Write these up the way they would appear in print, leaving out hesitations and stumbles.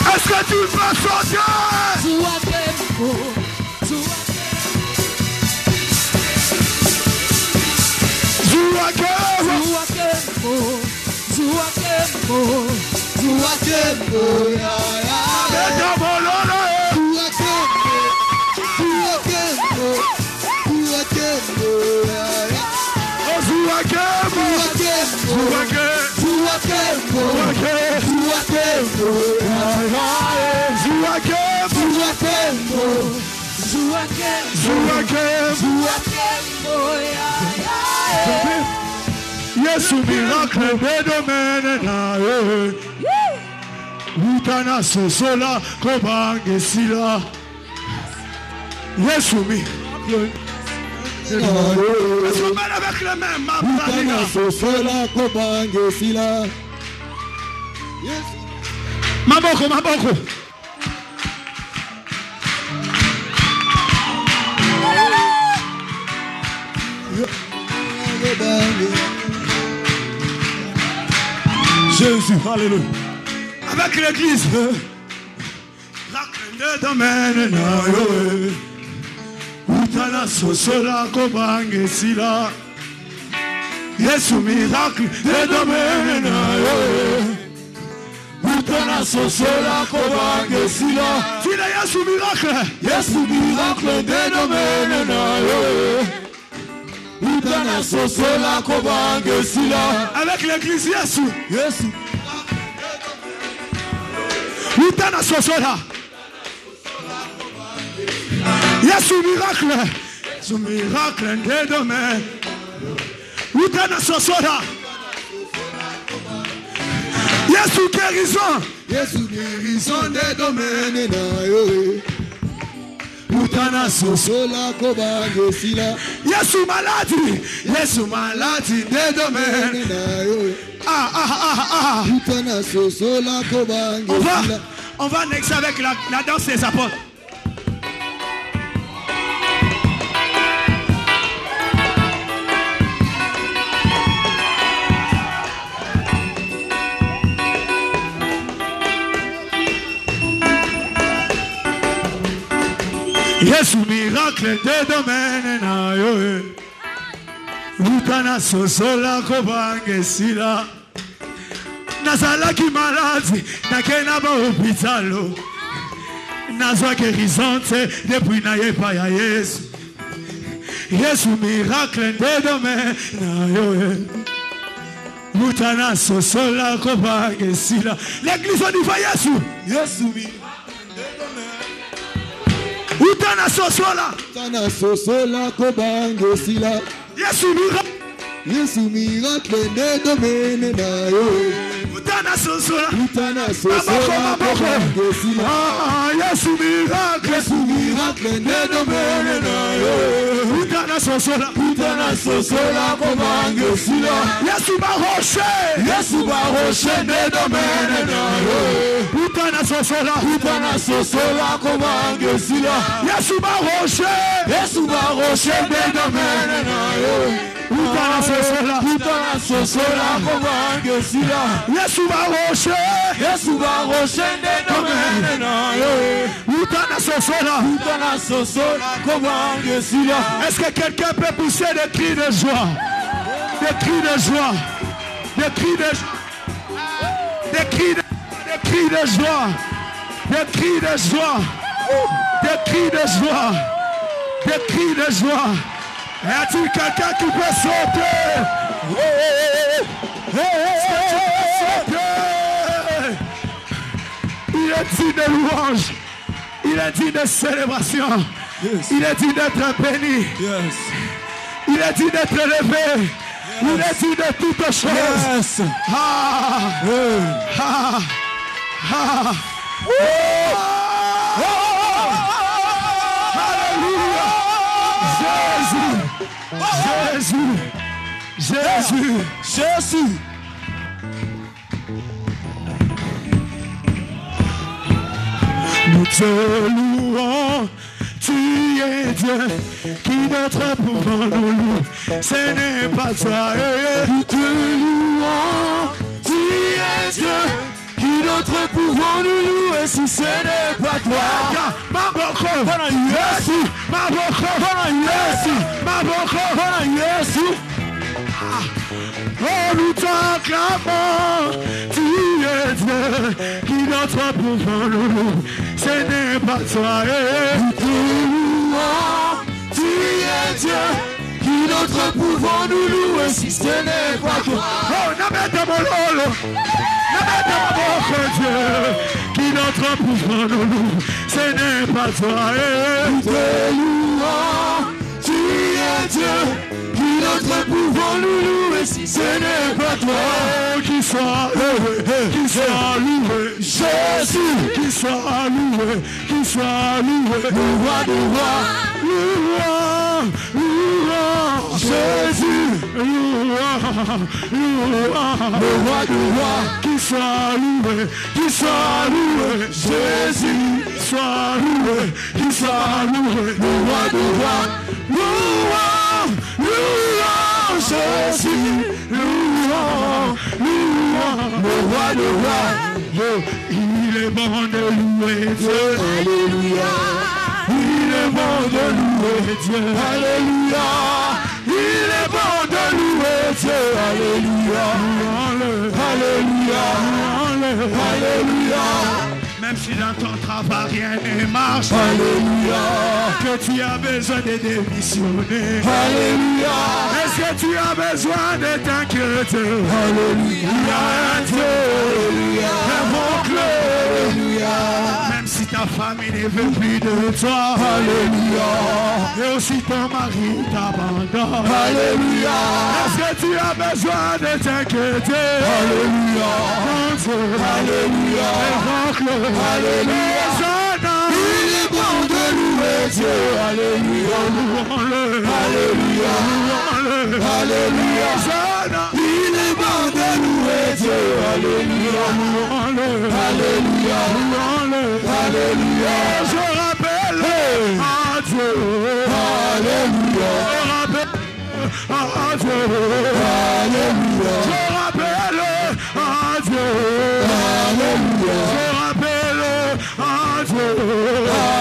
Est-ce que tu peux chanter? Yesu miracle de domaine na yo. Utana sosola kobange sila. Yesu miracle. Est-ce qu'on met avec les mains, ma Utana sosola kobange sila. Maboko, maboko. Jésus, alléluia. Avec l'église, la crainte de domaine na yo. Utana sosola kobange sila. Yesu miracle de domaine na yo. Utana sosola kobange sila. Tila Yesu miracle. Yesu miracle de domaine na yo. Utana sosola kobange sila. Avec l'église Yesu. Yesu. Utana sosola. Yesu miracle. Yesu miracle de domaine. Utana sosola. Yesu guérison. Yesu guérison de domaine na yo. Utana sosola kobange sila. Yesu maladie. Yesu maladie de domaine na yo. Utana sosola kobange sila. On va annexer avec la danse des apôtres. Yesu miracle de domaine na yo. Utana sosola kobange sila. Nazala ki maladi nakena ba hôpitalo. Nazwa guérison depuis na yepa ya Yesu. Yesu miracle de domaine na yo. Utana sosola kobange sila. L'église on y va Yesu. Yesu miracle. Utana sosola. Utana sosola kobange sila. Yesu miracle. Yesu miracle de domaine na yo. Utana sosola. Utana sosola kobange sila. Yesu miracle. Yesu miracle de domaine na yo. Utana sosola. Utana sosola kobange sila. Yesu ba rocher. Yesu ba rocher de domaine na yo. Utana sosola. Utana sosola kobange sila. Yesu ba rocher. Yesu ba rocher de domaine na yo. Utana sosola. Utana sosola kobange sila. Yesu ba rocher. Yesu ba rocher de domaine na yo. Utana sosola. Utana sosola kobange sila. Est-ce que quelqu'un peut pousser des cris de joie? Des cris de joie. Des cris de joie. Des cris de joie. Des cris de joie. Des cris de joie. Des cris de joie. Est-il quelqu'un qui peut sauter? Il est dit de louange. Il est dit de célébration. Yes. Il est dit d'être béni. Yes. Il est dit d'être élevé. Yes. Il est dit de toutes choses. Yes. Jésus. Jésus. Nous te louons, Dieu, qui notre pouvoir nous loue, ce n'est pas toi. Nous te louons, tu es Dieu, qui notre pouvoir nous loue, et si ce n'est pas toi. Ma boko, Yesu, ma boko, Yesu, ma boko, Yesu. Oh, nous t'acclamons, tu es Dieu, qui notre pouvoir nous loue, ce n'est pas toi. Nous te louons, tu es Dieu, qui notre pouvoir nous loue, et si ce n'est pas toi. Oh, n'amène mon lolo, n'amène mon Dieu, qui notre pouvoir nous loue, ce n'est pas toi. Nous te louons, tu es Dieu, qui notre pouvoir nous loue, et si ce n'est pas toi. Qui soit loué, Jésus, qui soit loué, le roi du roi, Jésus, le roi du roi, qui soit loué, Jésus, soit loué, le roi du roi, Jésus, le roi du roi. Il est bon de louer Dieu, alléluia. Il est bon de louer Dieu, alléluia. Il est bon de louer Dieu, alléluia. Alléluia, alléluia. Même si dans ton travail rien ne marche, alléluia, que tu as besoin de démissionner, alléluia, est-ce que tu as besoin de t'inquiéter, alléluia, Dieu, alléluia, invoque-le, alléluia, même si ta famille ne veut plus de toi, alléluia, et aussi ton mari t'abandonne, alléluia, est-ce que tu as besoin de t'inquiéter, alléluia, Dieu, alléluia, invoque-le. Alléluia, il est bon de louer Dieu, alléluia, alléluia, alléluia, il est bon de louer Dieu, alléluia, alléluia, alléluia, je rappelle à Dieu, alléluia, je rappelle à Dieu, alléluia, je rappelle à Dieu, alléluia.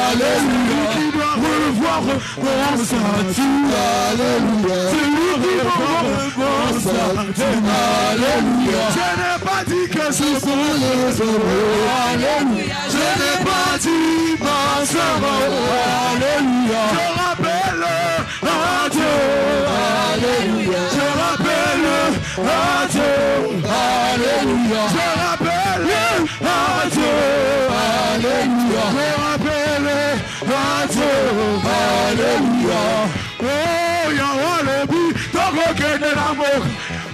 Alléluia, qui doit revoir mon statut, alléluia, celui qui doit revoir mon statut, alléluia, je n'ai pas dit que ce sont les heureux, alléluia, je n'ai pas dit pas seulement, alléluia, je rappelle à Dieu, alléluia, je rappelle à Dieu, alléluia, je rappelle à Dieu, alléluia, je rappelle à Dieu, alléluia. Oh, Yahweh lobi, toko kene na moka,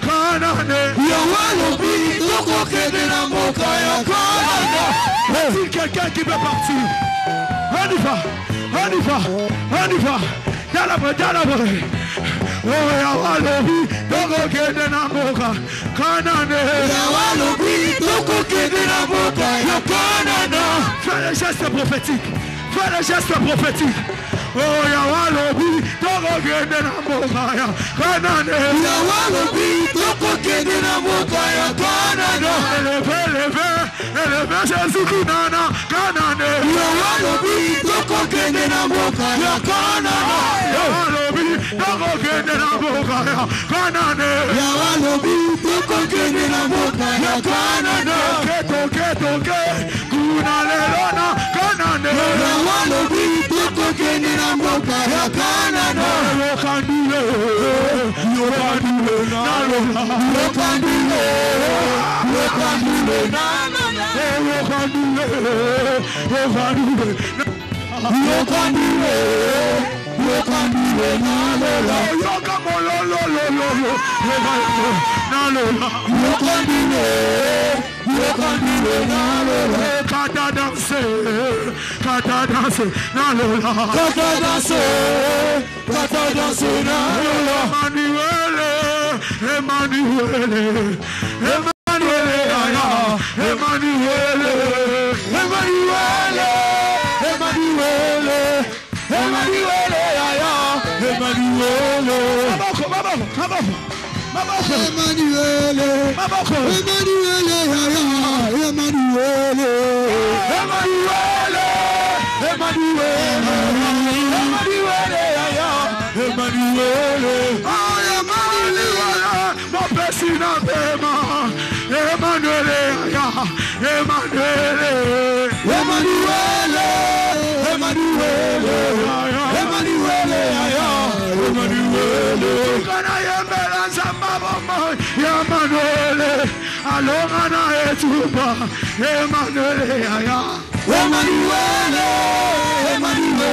kanane. Yahweh lobi, toko kene na moka ya kanane. Est-il quelqu'un qui veut partir? On y va, on y va, on y va. Dalabra. Oh, Yahweh lobi, toko kene na moka, kanane. Yahweh lobi, toko kene na moka ya kanane. Fais le geste prophétique. Fais le geste prophétique. Oh, Yahweh lobi, toko kene na moka ya kanane. Yahweh lobi, toko kene na moka ya kanane. Élevez Jésus kunana kanane. Yahweh lobi, toko kene na moka ya kanane. Yahweh lobi, toko kene na moka ya kanane. Yahweh lobi, toko kene na moka ya kanane. Toke, kuna lelona kanane. Yahweh lobi, toko kene na moka ya kanane. Yokandile na lola. Yokandile na lola. Yokandile na lola. Yokandile na lola. Kata danse na lola. Kata danse na lola. Emmanuel, Emmanuel, Emmanuel, Emmanuel,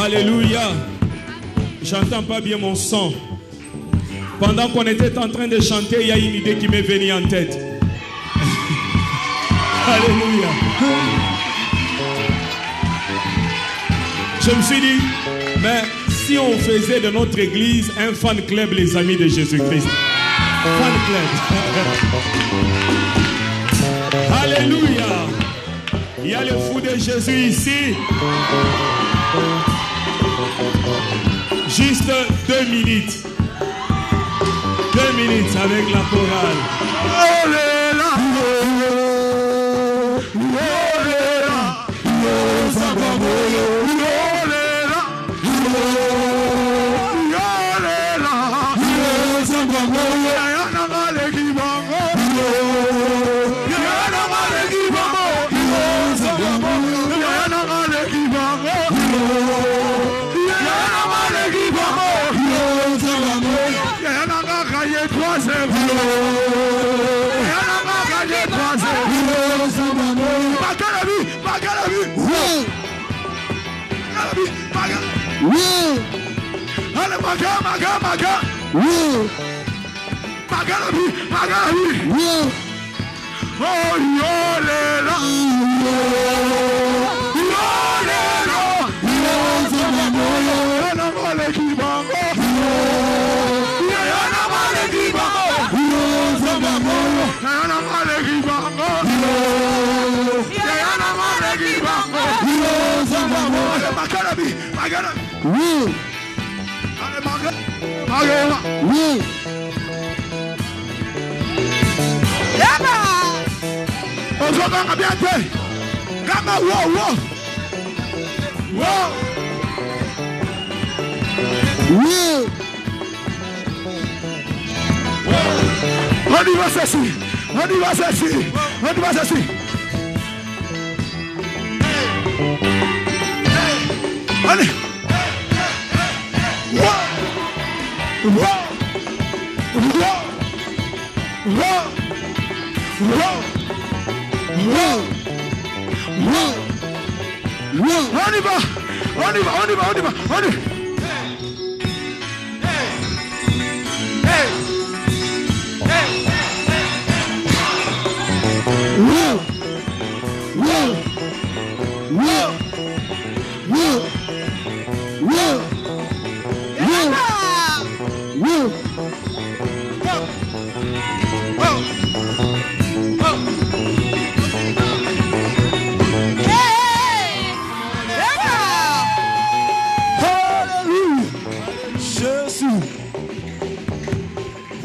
Alléluia. J'entends pas bien mon son. Pendant qu'on était en train de chanter, il y a une idée qui m'est venue en tête. Alléluia. Je me suis dit, mais si on faisait de notre église un fan club, les amis de Jésus-Christ. Fan club. Alléluia. Il y a le fou de Jésus ici. Juste 2 minutes. 2 minutes avec la chorale.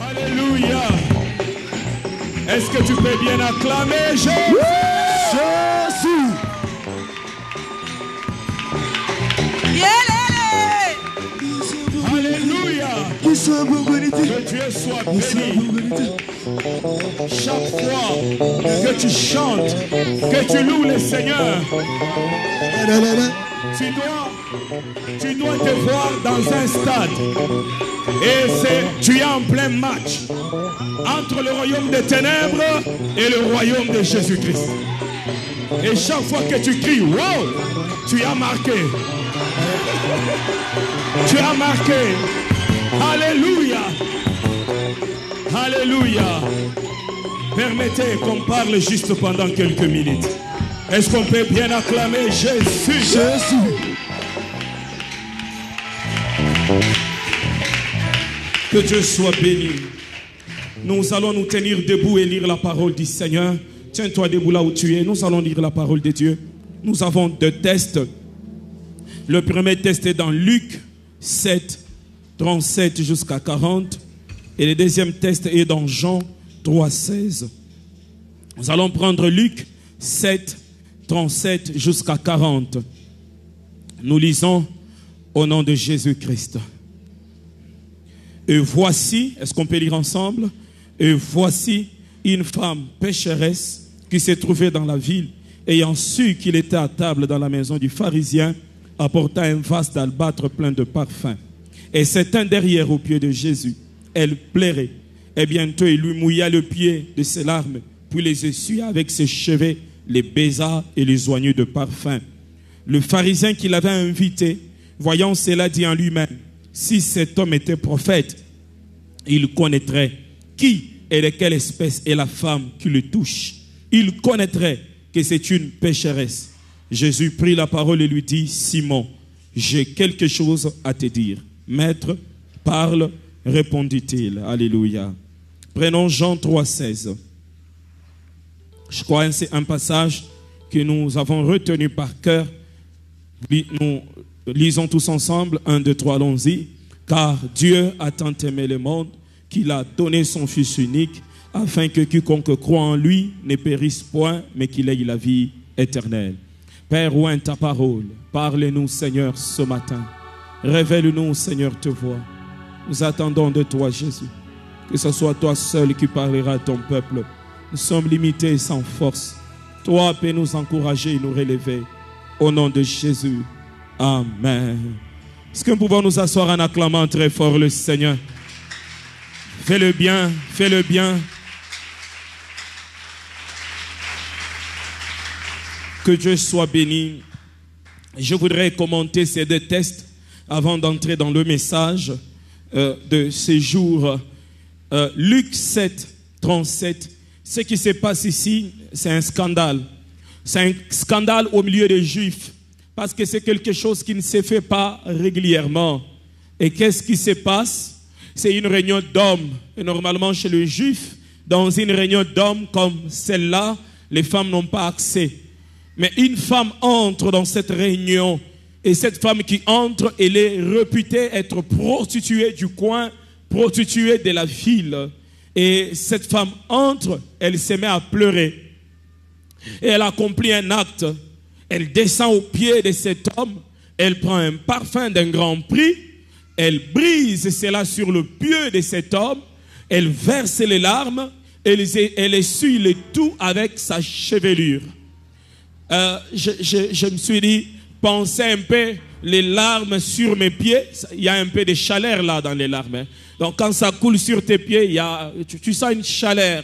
Alléluia. Est-ce que tu peux bien acclamer Jésus? Jésus. Alléluia. Que Dieu soit béni. Chaque fois que tu chantes, que tu loues le Seigneur, tu dois te voir dans un stade. Et tu es en plein match entre le royaume des ténèbres et le royaume de Jésus-Christ. Et chaque fois que tu cries, wow, tu as marqué. Tu as marqué. Alléluia. Alléluia. Permettez qu'on parle juste pendant quelques minutes. Est-ce qu'on peut bien acclamer Jésus? Jésus. Que Dieu soit béni. Nous allons nous tenir debout et lire la parole du Seigneur. Tiens-toi debout là où tu es. Nous allons lire la parole de Dieu. Nous avons 2 tests. Le premier test est dans Luc 7, 37 jusqu'à 40. Et le deuxième test est dans Jean 3, 16. Nous allons prendre Luc 7, 37 jusqu'à 40. Nous lisons au nom de Jésus-Christ. Et voici, est-ce qu'on peut lire ensemble? Et voici une femme pécheresse qui s'est trouvée dans la ville, ayant su qu'il était à table dans la maison du pharisien, apporta un vase d'albâtre plein de parfums. Et s'étant derrière aux pieds de Jésus, elle plairait. Et bientôt il lui mouilla le pied de ses larmes, puis les essuya avec ses cheveux, les baisa et les oigneux de parfum. Le pharisien qui l'avait invité, voyant cela, dit en lui-même: si cet homme était prophète, il connaîtrait qui et de quelle espèce est la femme qui le touche. Il connaîtrait que c'est une pécheresse. Jésus prit la parole et lui dit: Simon, j'ai quelque chose à te dire. Maître, parle, répondit-il. Alléluia. Prenons Jean 3, 16. Je crois que c'est un passage que nous avons retenu par cœur. Nous lisons tous ensemble. 1, 2, 3, allons-y. Car Dieu a tant aimé le monde qu'il a donné son Fils unique, afin que quiconque croit en lui ne périsse point, mais qu'il ait la vie éternelle. Père, oint ta parole. Parle-nous, Seigneur, ce matin. Révèle-nous, Seigneur, te voix. Nous attendons de toi, Jésus. Que ce soit toi seul qui parlera à ton peuple. Nous sommes limités et sans force. Toi peux nous encourager et nous relever. Au nom de Jésus. Amen. Est-ce que nous pouvons nous asseoir en acclamant très fort le Seigneur? Fais-le bien, fais-le bien. Que Dieu soit béni. Je voudrais commenter ces 2 tests avant d'entrer dans le message de ces jours. Luc 7, 37. Ce qui se passe ici, c'est un scandale. C'est un scandale au milieu des Juifs. Parce que c'est quelque chose qui ne se fait pas régulièrement. Et qu'est-ce qui se passe? C'est une réunion d'hommes. Et normalement, chez les Juifs, dans une réunion d'hommes comme celle-là, les femmes n'ont pas accès. Mais une femme entre dans cette réunion. Et cette femme qui entre, elle est réputée être prostituée du coin, prostituée de la ville. Et cette femme entre, elle se met à pleurer. Et elle accomplit un acte. Elle descend aux pieds de cet homme. Elle prend un parfum d'un grand prix. Elle brise cela sur le pied de cet homme. Elle verse les larmes. Elle essuie le tout avec sa chevelure. Je me suis dit, pensez un peu les larmes sur mes pieds. Il y a un peu de chaleur là dans les larmes. Hein. Donc quand ça coule sur tes pieds, tu sens une chaleur.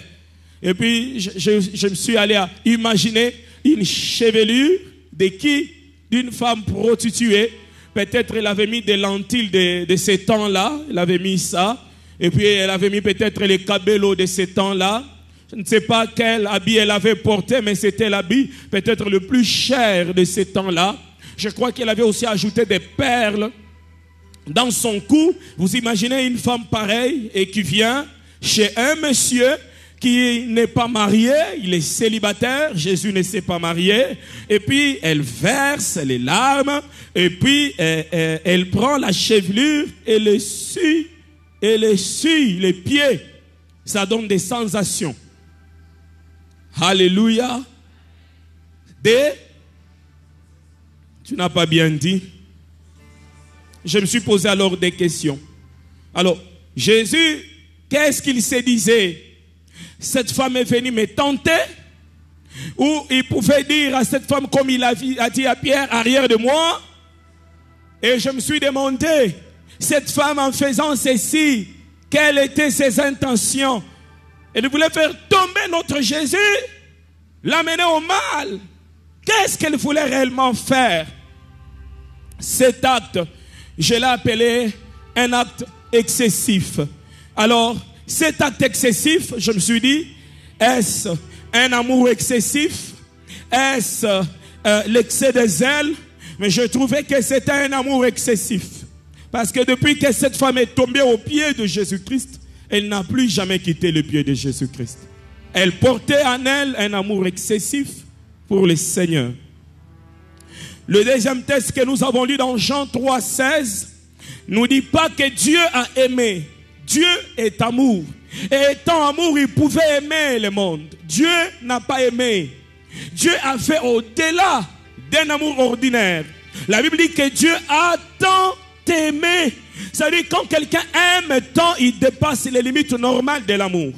Et puis je me suis allé à imaginer une chevelure de qui? D'une femme prostituée. Peut-être elle avait mis des lentilles de ces temps-là. Elle avait mis ça. Et puis elle avait mis peut-être les cabellos de ces temps-là. Je ne sais pas quel habit elle avait porté, mais c'était l'habit peut-être le plus cher de ces temps-là. Je crois qu'elle avait aussi ajouté des perles. dans son cou. Vous imaginez une femme pareille et qui vient chez un monsieur qui n'est pas marié, il est célibataire, Jésus ne s'est pas marié, et puis elle verse les larmes, et puis elle prend la chevelure et les suit les pieds. Ça donne des sensations. Alléluia. Tu n'as pas bien dit. Je me suis posé alors des questions. Alors, Jésus, qu'est-ce qu'il se disait? Cette femme est venue me tenter? Ou il pouvait dire à cette femme, comme il a dit à Pierre, arrière de moi? Et je me suis demandé, cette femme en faisant ceci, quelles étaient ses intentions? Elle voulait faire tomber notre Jésus, l'amener au mal. Qu'est-ce qu'elle voulait réellement faire? Cet acte, je l'ai appelé un acte excessif. Alors, cet acte excessif, je me suis dit, est-ce un amour excessif? Est-ce l'excès de zèle? Mais je trouvais que c'était un amour excessif. Parce que depuis que cette femme est tombée aux pieds de Jésus-Christ, elle n'a plus jamais quitté le pied de Jésus-Christ. Elle portait en elle un amour excessif pour le Seigneur. Le deuxième texte que nous avons lu dans Jean 3,16 nous dit pas que Dieu a aimé. Dieu est amour. Et étant amour, il pouvait aimer le monde. Dieu n'a pas aimé. Dieu a fait au-delà d'un amour ordinaire. La Bible dit que Dieu a tant aimé. C'est-à-dire quand quelqu'un aime tant, il dépasse les limites normales de l'amour.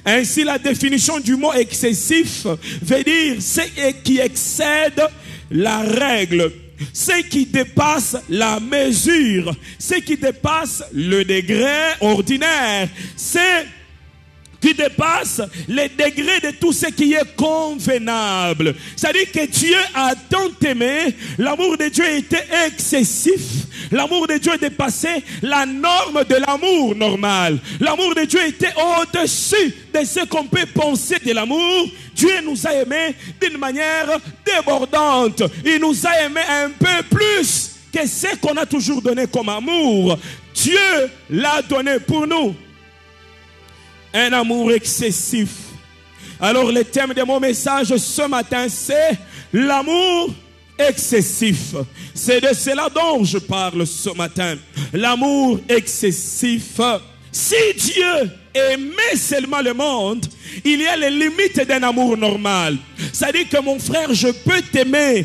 Ainsi, la définition du mot excessif veut dire ce qui excède la règle, ce qui dépasse la mesure, ce qui dépasse le degré ordinaire, ce qui dépasse les degrés de tout ce qui est convenable. C'est-à-dire que Dieu a tant aimé, l'amour de Dieu était excessif, l'amour de Dieu dépassait la norme de l'amour normal. L'amour de Dieu était au-dessus de ce qu'on peut penser de l'amour. Dieu nous a aimés d'une manière débordante. Il nous a aimés un peu plus que ce qu'on a toujours donné comme amour. Dieu l'a donné pour nous. Un amour excessif. Alors le thème de mon message ce matin, c'est l'amour excessif. C'est de cela dont je parle ce matin. L'amour excessif. Si Dieu aimait seulement le monde, il y a les limites d'un amour normal. C'est-à-dire que mon frère, je peux t'aimer,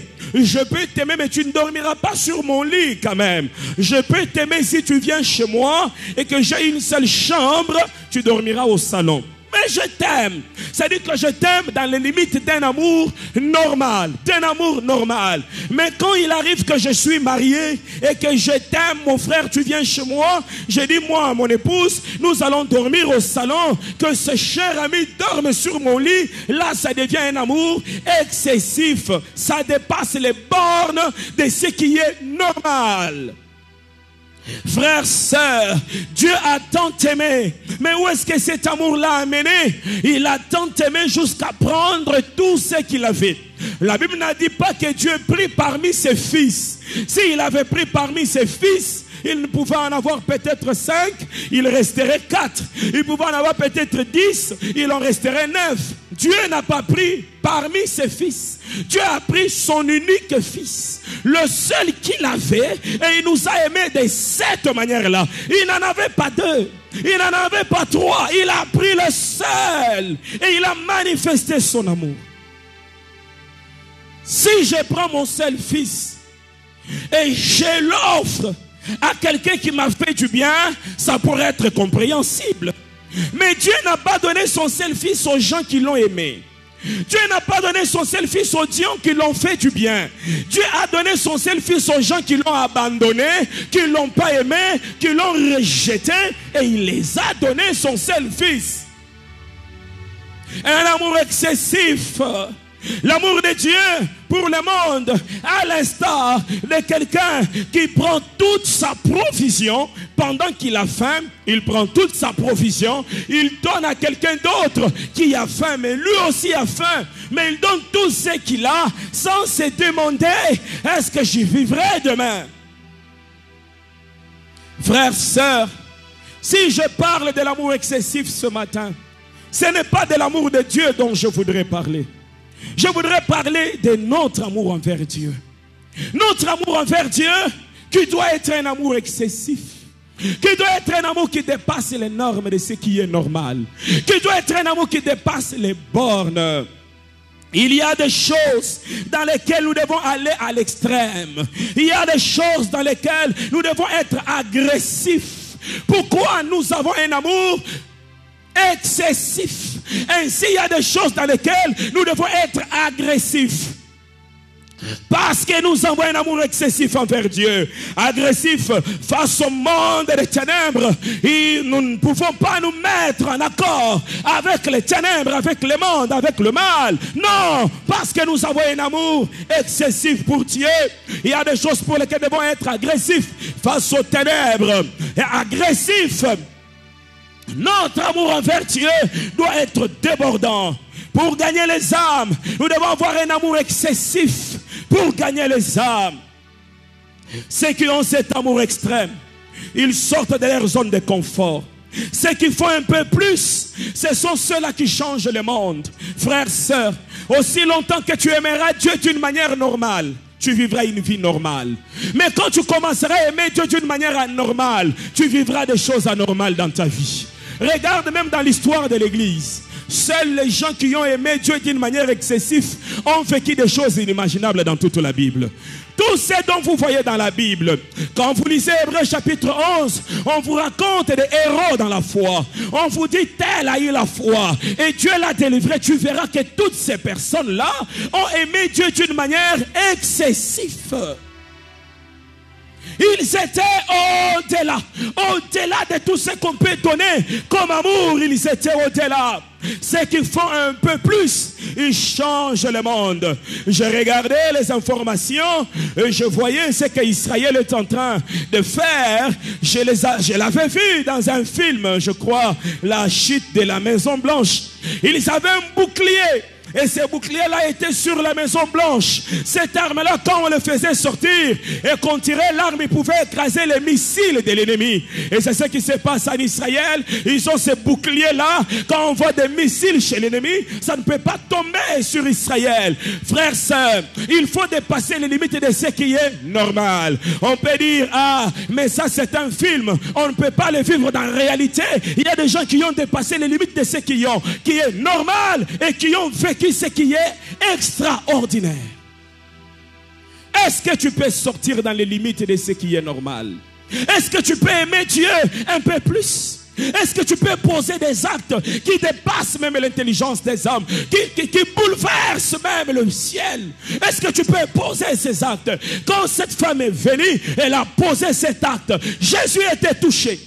mais tu ne dormiras pas sur mon lit quand même. Je peux t'aimer si tu viens chez moi et que j'ai une seule chambre, tu dormiras au salon. Mais je t'aime. C'est-à-dire que je t'aime dans les limites d'un amour normal. Mais quand il arrive que je suis marié et que je t'aime, mon frère, tu viens chez moi, je dis moi à mon épouse, nous allons dormir au salon, que ce cher ami dorme sur mon lit. Là, ça devient un amour excessif. Ça dépasse les bornes de ce qui est normal. Frères, sœurs, Dieu a tant aimé. Mais où est-ce que cet amour-là a mené? Il a tant aimé jusqu'à prendre tout ce qu'il avait. La Bible n'a dit pas que Dieu prit parmi ses fils. S'il avait pris parmi ses fils, il ne pouvait en avoir peut-être 5, il resterait 4. Il pouvait en avoir peut-être 10, il en resterait 9. Dieu n'a pas pris parmi ses fils. Dieu a pris son unique fils, le seul qu'il avait, et il nous a aimés de cette manière-là. Il n'en avait pas 2, il n'en avait pas 3, il a pris le seul et il a manifesté son amour. Si je prends mon seul fils et je l'offre à quelqu'un qui m'a fait du bien, ça pourrait être compréhensible. Mais Dieu n'a pas donné son seul fils aux gens qui l'ont aimé. Dieu n'a pas donné son seul fils aux gens qui l'ont fait du bien. Dieu a donné son seul fils aux gens qui l'ont abandonné, qui ne l'ont pas aimé, qui l'ont rejeté, et il les a donné son seul fils. Un amour excessif. L'amour de Dieu pour le monde, à l'instar de quelqu'un qui prend toute sa provision pendant qu'il a faim, il prend toute sa provision, il donne à quelqu'un d'autre qui a faim, mais lui aussi a faim, mais il donne tout ce qu'il a sans se demander est-ce que j'y vivrai demain. Frères, sœurs, si je parle de l'amour excessif ce matin, ce n'est pas de l'amour de Dieu dont je voudrais parler. Je voudrais parler de notre amour envers Dieu. Notre amour envers Dieu qui doit être un amour excessif. Qui doit être un amour qui dépasse les normes de ce qui est normal. Qui doit être un amour qui dépasse les bornes. Il y a des choses dans lesquelles nous devons aller à l'extrême. Il y a des choses dans lesquelles nous devons être agressifs. Pourquoi nous avons un amour excessif? Ainsi, il y a des choses dans lesquelles nous devons être agressifs. Parce que nous avons un amour excessif envers Dieu, agressif face au monde des ténèbres. Et nous ne pouvons pas nous mettre en accord avec les ténèbres, avec le monde, avec le mal. Non, parce que nous avons un amour excessif pour Dieu. Il y a des choses pour lesquelles nous devons être agressifs face aux ténèbres. Et agressif, notre amour envers Dieu doit être débordant. Pour gagner les âmes, nous devons avoir un amour excessif pour gagner les âmes. Ceux qui ont cet amour extrême, ils sortent de leur zone de confort. Ceux qui font un peu plus, ce sont ceux-là qui changent le monde. Frères, sœurs, aussi longtemps que tu aimeras Dieu d'une manière normale, tu vivras une vie normale. Mais quand tu commenceras à aimer Dieu d'une manière anormale, tu vivras des choses anormales dans ta vie. Regarde même dans l'histoire de l'Église. Seuls les gens qui ont aimé Dieu d'une manière excessive ont vécu des choses inimaginables dans toute la Bible. Tout ce dont vous voyez dans la Bible, quand vous lisez Hébreux chapitre 11, on vous raconte des héros dans la foi. On vous dit tel a eu la foi et Dieu l'a délivré. Tu verras que toutes ces personnes-là ont aimé Dieu d'une manière excessive. Ils étaient au-delà de tout ce qu'on peut donner comme amour. Ils étaient au-delà. Ceux qui font un peu plus, ils changent le monde. Je regardais les informations et je voyais ce qu'Israël est en train de faire. Je l'avais vu dans un film, je crois, La chute de la Maison Blanche. Ils avaient un bouclier. Et ce bouclier-là était sur la Maison Blanche. Cette arme-là, quand on le faisait sortir et qu'on tirait l'arme, il pouvait écraser les missiles de l'ennemi. Et c'est ce qui se passe en Israël. Ils ont ce bouclier-là. Quand on voit des missiles chez l'ennemi, ça ne peut pas tomber sur Israël. Frères, sœurs, il faut dépasser les limites de ce qui est normal. On peut dire, ah, mais ça c'est un film. On ne peut pas le vivre dans la réalité. Il y a des gens qui ont dépassé les limites de ce qui est normal et qui ont vécu ce qui est extraordinaire. Est-ce que tu peux sortir dans les limites de ce qui est normal? Est-ce que tu peux aimer Dieu un peu plus? Est-ce que tu peux poser des actes qui dépassent même l'intelligence des hommes, qui bouleversent même le ciel? Est-ce que tu peux poser ces actes? Quand cette femme est venue, elle a posé cet acte. Jésus était touché.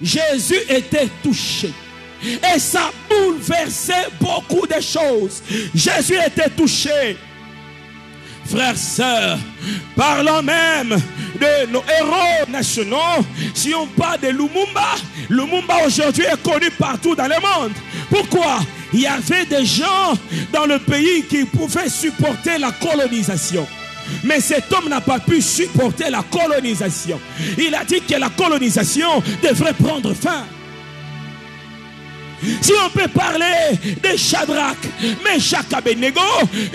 Jésus était touché. Et ça bouleversait beaucoup de choses. Jésus était touché. Frères, sœurs, parlons même de nos héros nationaux. Si on parle de Lumumba, Lumumba aujourd'hui est connu partout dans le monde. Pourquoi? Il y avait des gens dans le pays qui pouvaient supporter la colonisation. Mais cet homme n'a pas pu supporter la colonisation. Il a dit que la colonisation devrait prendre fin. Si on peut parler de Shadrach, Meshach, Abednego,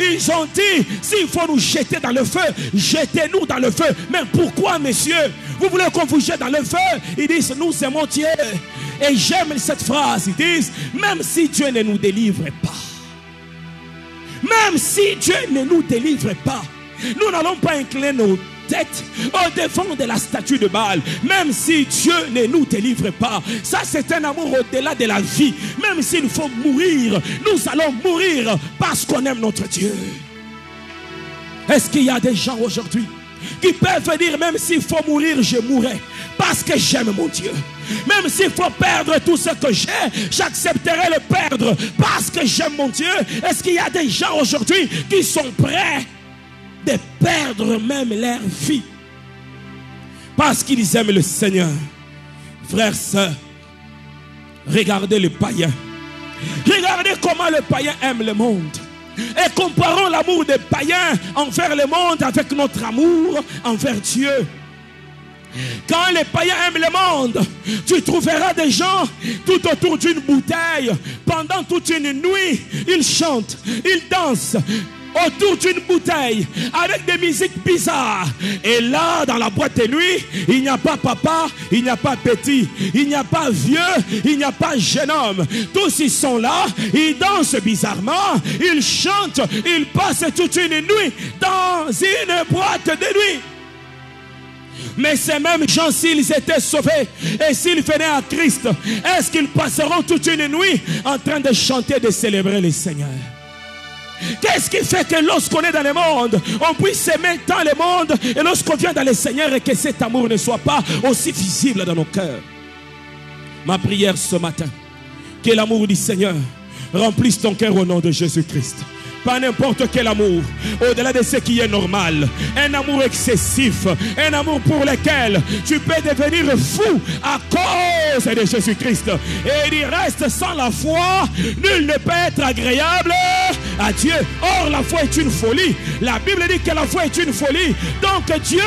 ils ont dit, s'il faut nous jeter dans le feu, jetez-nous dans le feu. Mais pourquoi, messieurs, vous voulez qu'on vous jette dans le feu? Ils disent, nous aimons Dieu. Et j'aime cette phrase, ils disent, même si Dieu ne nous délivre pas, même si Dieu ne nous délivre pas, nous n'allons pas incliner nos têtes au devant de la statue de Baal. Même si Dieu ne nous délivre pas, ça c'est un amour au-delà de la vie. Même s'il faut mourir, nous allons mourir parce qu'on aime notre Dieu. Est-ce qu'il y a des gens aujourd'hui qui peuvent dire, même s'il faut mourir, je mourrai parce que j'aime mon Dieu? Même s'il faut perdre tout ce que j'ai, j'accepterai le perdre parce que j'aime mon Dieu. Est-ce qu'il y a des gens aujourd'hui qui sont prêts de perdre même leur vie parce qu'ils aiment le Seigneur? Frères, sœurs, regardez les païens. Regardez comment le païen aime le monde. Et comparons l'amour des païens envers le monde avec notre amour envers Dieu. Quand les païens aiment le monde, tu trouveras des gens tout autour d'une bouteille. Pendant toute une nuit, ils chantent, ils dansent autour d'une bouteille avec des musiques bizarres. Et là, dans la boîte de nuit, il n'y a pas papa, il n'y a pas petit, il n'y a pas vieux, il n'y a pas jeune homme. Tous ils sont là, ils dansent bizarrement, ils chantent, ils passent toute une nuit dans une boîte de nuit. Mais ces mêmes gens, s'ils étaient sauvés et s'ils venaient à Christ, est-ce qu'ils passeront toute une nuit en train de chanter, de célébrer le Seigneur? Qu'est-ce qui fait que lorsqu'on est dans le monde, on puisse s'aimer dans le monde, et lorsqu'on vient dans le Seigneur, et que cet amour ne soit pas aussi visible dans nos cœurs? Ma prière ce matin, que l'amour du Seigneur remplisse ton cœur au nom de Jésus-Christ. Pas n'importe quel amour, au-delà de ce qui est normal. Un amour excessif, un amour pour lequel tu peux devenir fou à cause de Jésus-Christ. Et il reste sans la foi, nul ne peut être agréable à Dieu. Or, la foi est une folie. La Bible dit que la foi est une folie. Donc Dieu,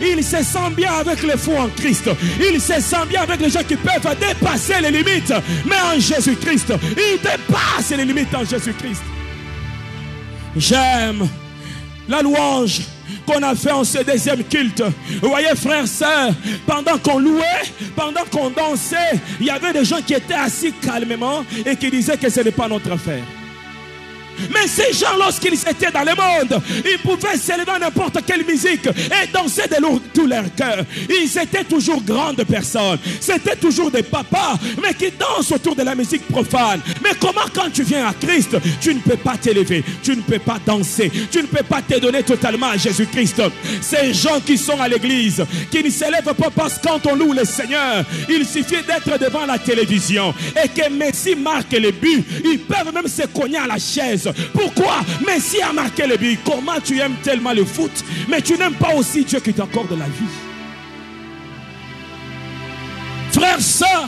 il se sent bien avec les fous en Christ. Il se sent bien avec les gens qui peuvent dépasser les limites. Mais en Jésus-Christ, il dépasse les limites en Jésus-Christ. J'aime la louange qu'on a fait en ce deuxième culte. Vous voyez, frères, sœurs, pendant qu'on louait, pendant qu'on dansait, il y avait des gens qui étaient assis calmement et qui disaient que ce n'est pas notre affaire. Mais ces gens, lorsqu'ils étaient dans le monde, ils pouvaient s'élever n'importe quelle musique et danser de tout leur cœur. Ils étaient toujours grandes personnes. C'était toujours des papas, mais qui dansent autour de la musique profane. Mais comment, quand tu viens à Christ, tu ne peux pas t'élever, tu ne peux pas danser, tu ne peux pas te donner totalement à Jésus-Christ? Ces gens qui sont à l'église, qui ne s'élèvent pas parce que quand on loue le Seigneur, il suffit d'être devant la télévision et que Messi marque le but. Ils peuvent même se cogner à la chaise. Pourquoi? Messi a marqué le but. Comment tu aimes tellement le foot, mais tu n'aimes pas aussi Dieu qui t'accorde la vie? Frères, sœurs,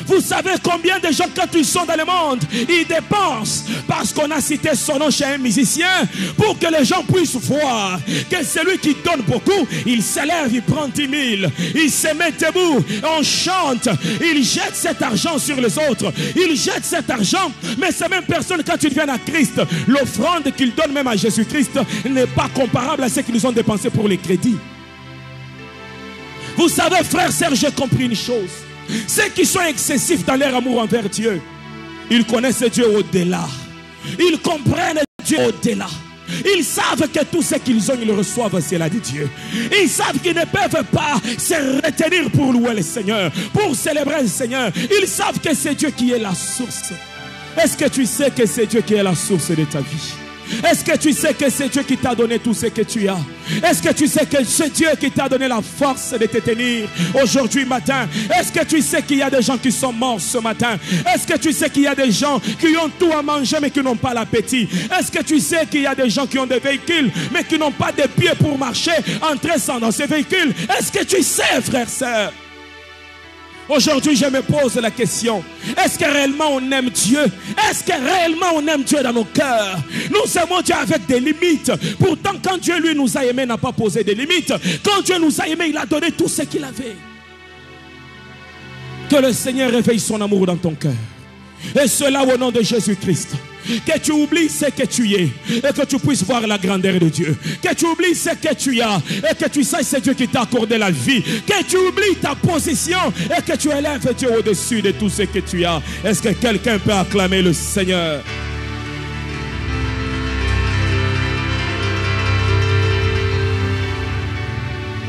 vous savez combien de gens, quand ils sont dans le monde, ils dépensent parce qu'on a cité son nom chez un musicien, pour que les gens puissent voir que celui qui donne beaucoup, il s'élève, il prend 10 000, il se met debout, on chante, il jette cet argent sur les autres, il jette cet argent. Mais ces mêmes personnes, quand ils viennent à Christ, l'offrande qu'ils donnent même à Jésus-Christ n'est pas comparable à ce qu'ils ont dépensé pour les crédits. Vous savez, frères, sœurs, j'ai compris une chose. Ceux qui sont excessifs dans leur amour envers Dieu, ils connaissent Dieu au-delà. Ils comprennent Dieu au-delà. Ils savent que tout ce qu'ils ont, ils le reçoivent, c'est la de Dieu. Ils savent qu'ils ne peuvent pas se retenir pour louer le Seigneur, pour célébrer le Seigneur. Ils savent que c'est Dieu qui est la source. Est-ce que tu sais que c'est Dieu qui est la source de ta vie? Est-ce que tu sais que c'est Dieu qui t'a donné tout ce que tu as? Est-ce que tu sais que c'est Dieu qui t'a donné la force de te tenir aujourd'hui matin? Est-ce que tu sais qu'il y a des gens qui sont morts ce matin? Est-ce que tu sais qu'il y a des gens qui ont tout à manger mais qui n'ont pas l'appétit? Est-ce que tu sais qu'il y a des gens qui ont des véhicules mais qui n'ont pas de pieds pour marcher, entrer dans ces véhicules? Est-ce que tu sais, frères, sœurs? Aujourd'hui, je me pose la question. Est-ce que réellement on aime Dieu? Est-ce que réellement on aime Dieu dans nos cœurs? Nous aimons Dieu avec des limites. Pourtant, quand Dieu lui nous a aimés, n'a pas posé de limites. Quand Dieu nous a aimés, il a donné tout ce qu'il avait. Que le Seigneur réveille son amour dans ton cœur. Et cela au nom de Jésus-Christ. Que tu oublies ce que tu es et que tu puisses voir la grandeur de Dieu. Que tu oublies ce que tu as et que tu saches c'est Dieu qui t'a accordé la vie. Que tu oublies ta position et que tu élèves Dieu au-dessus de tout ce que tu as. Est-ce que quelqu'un peut acclamer le Seigneur?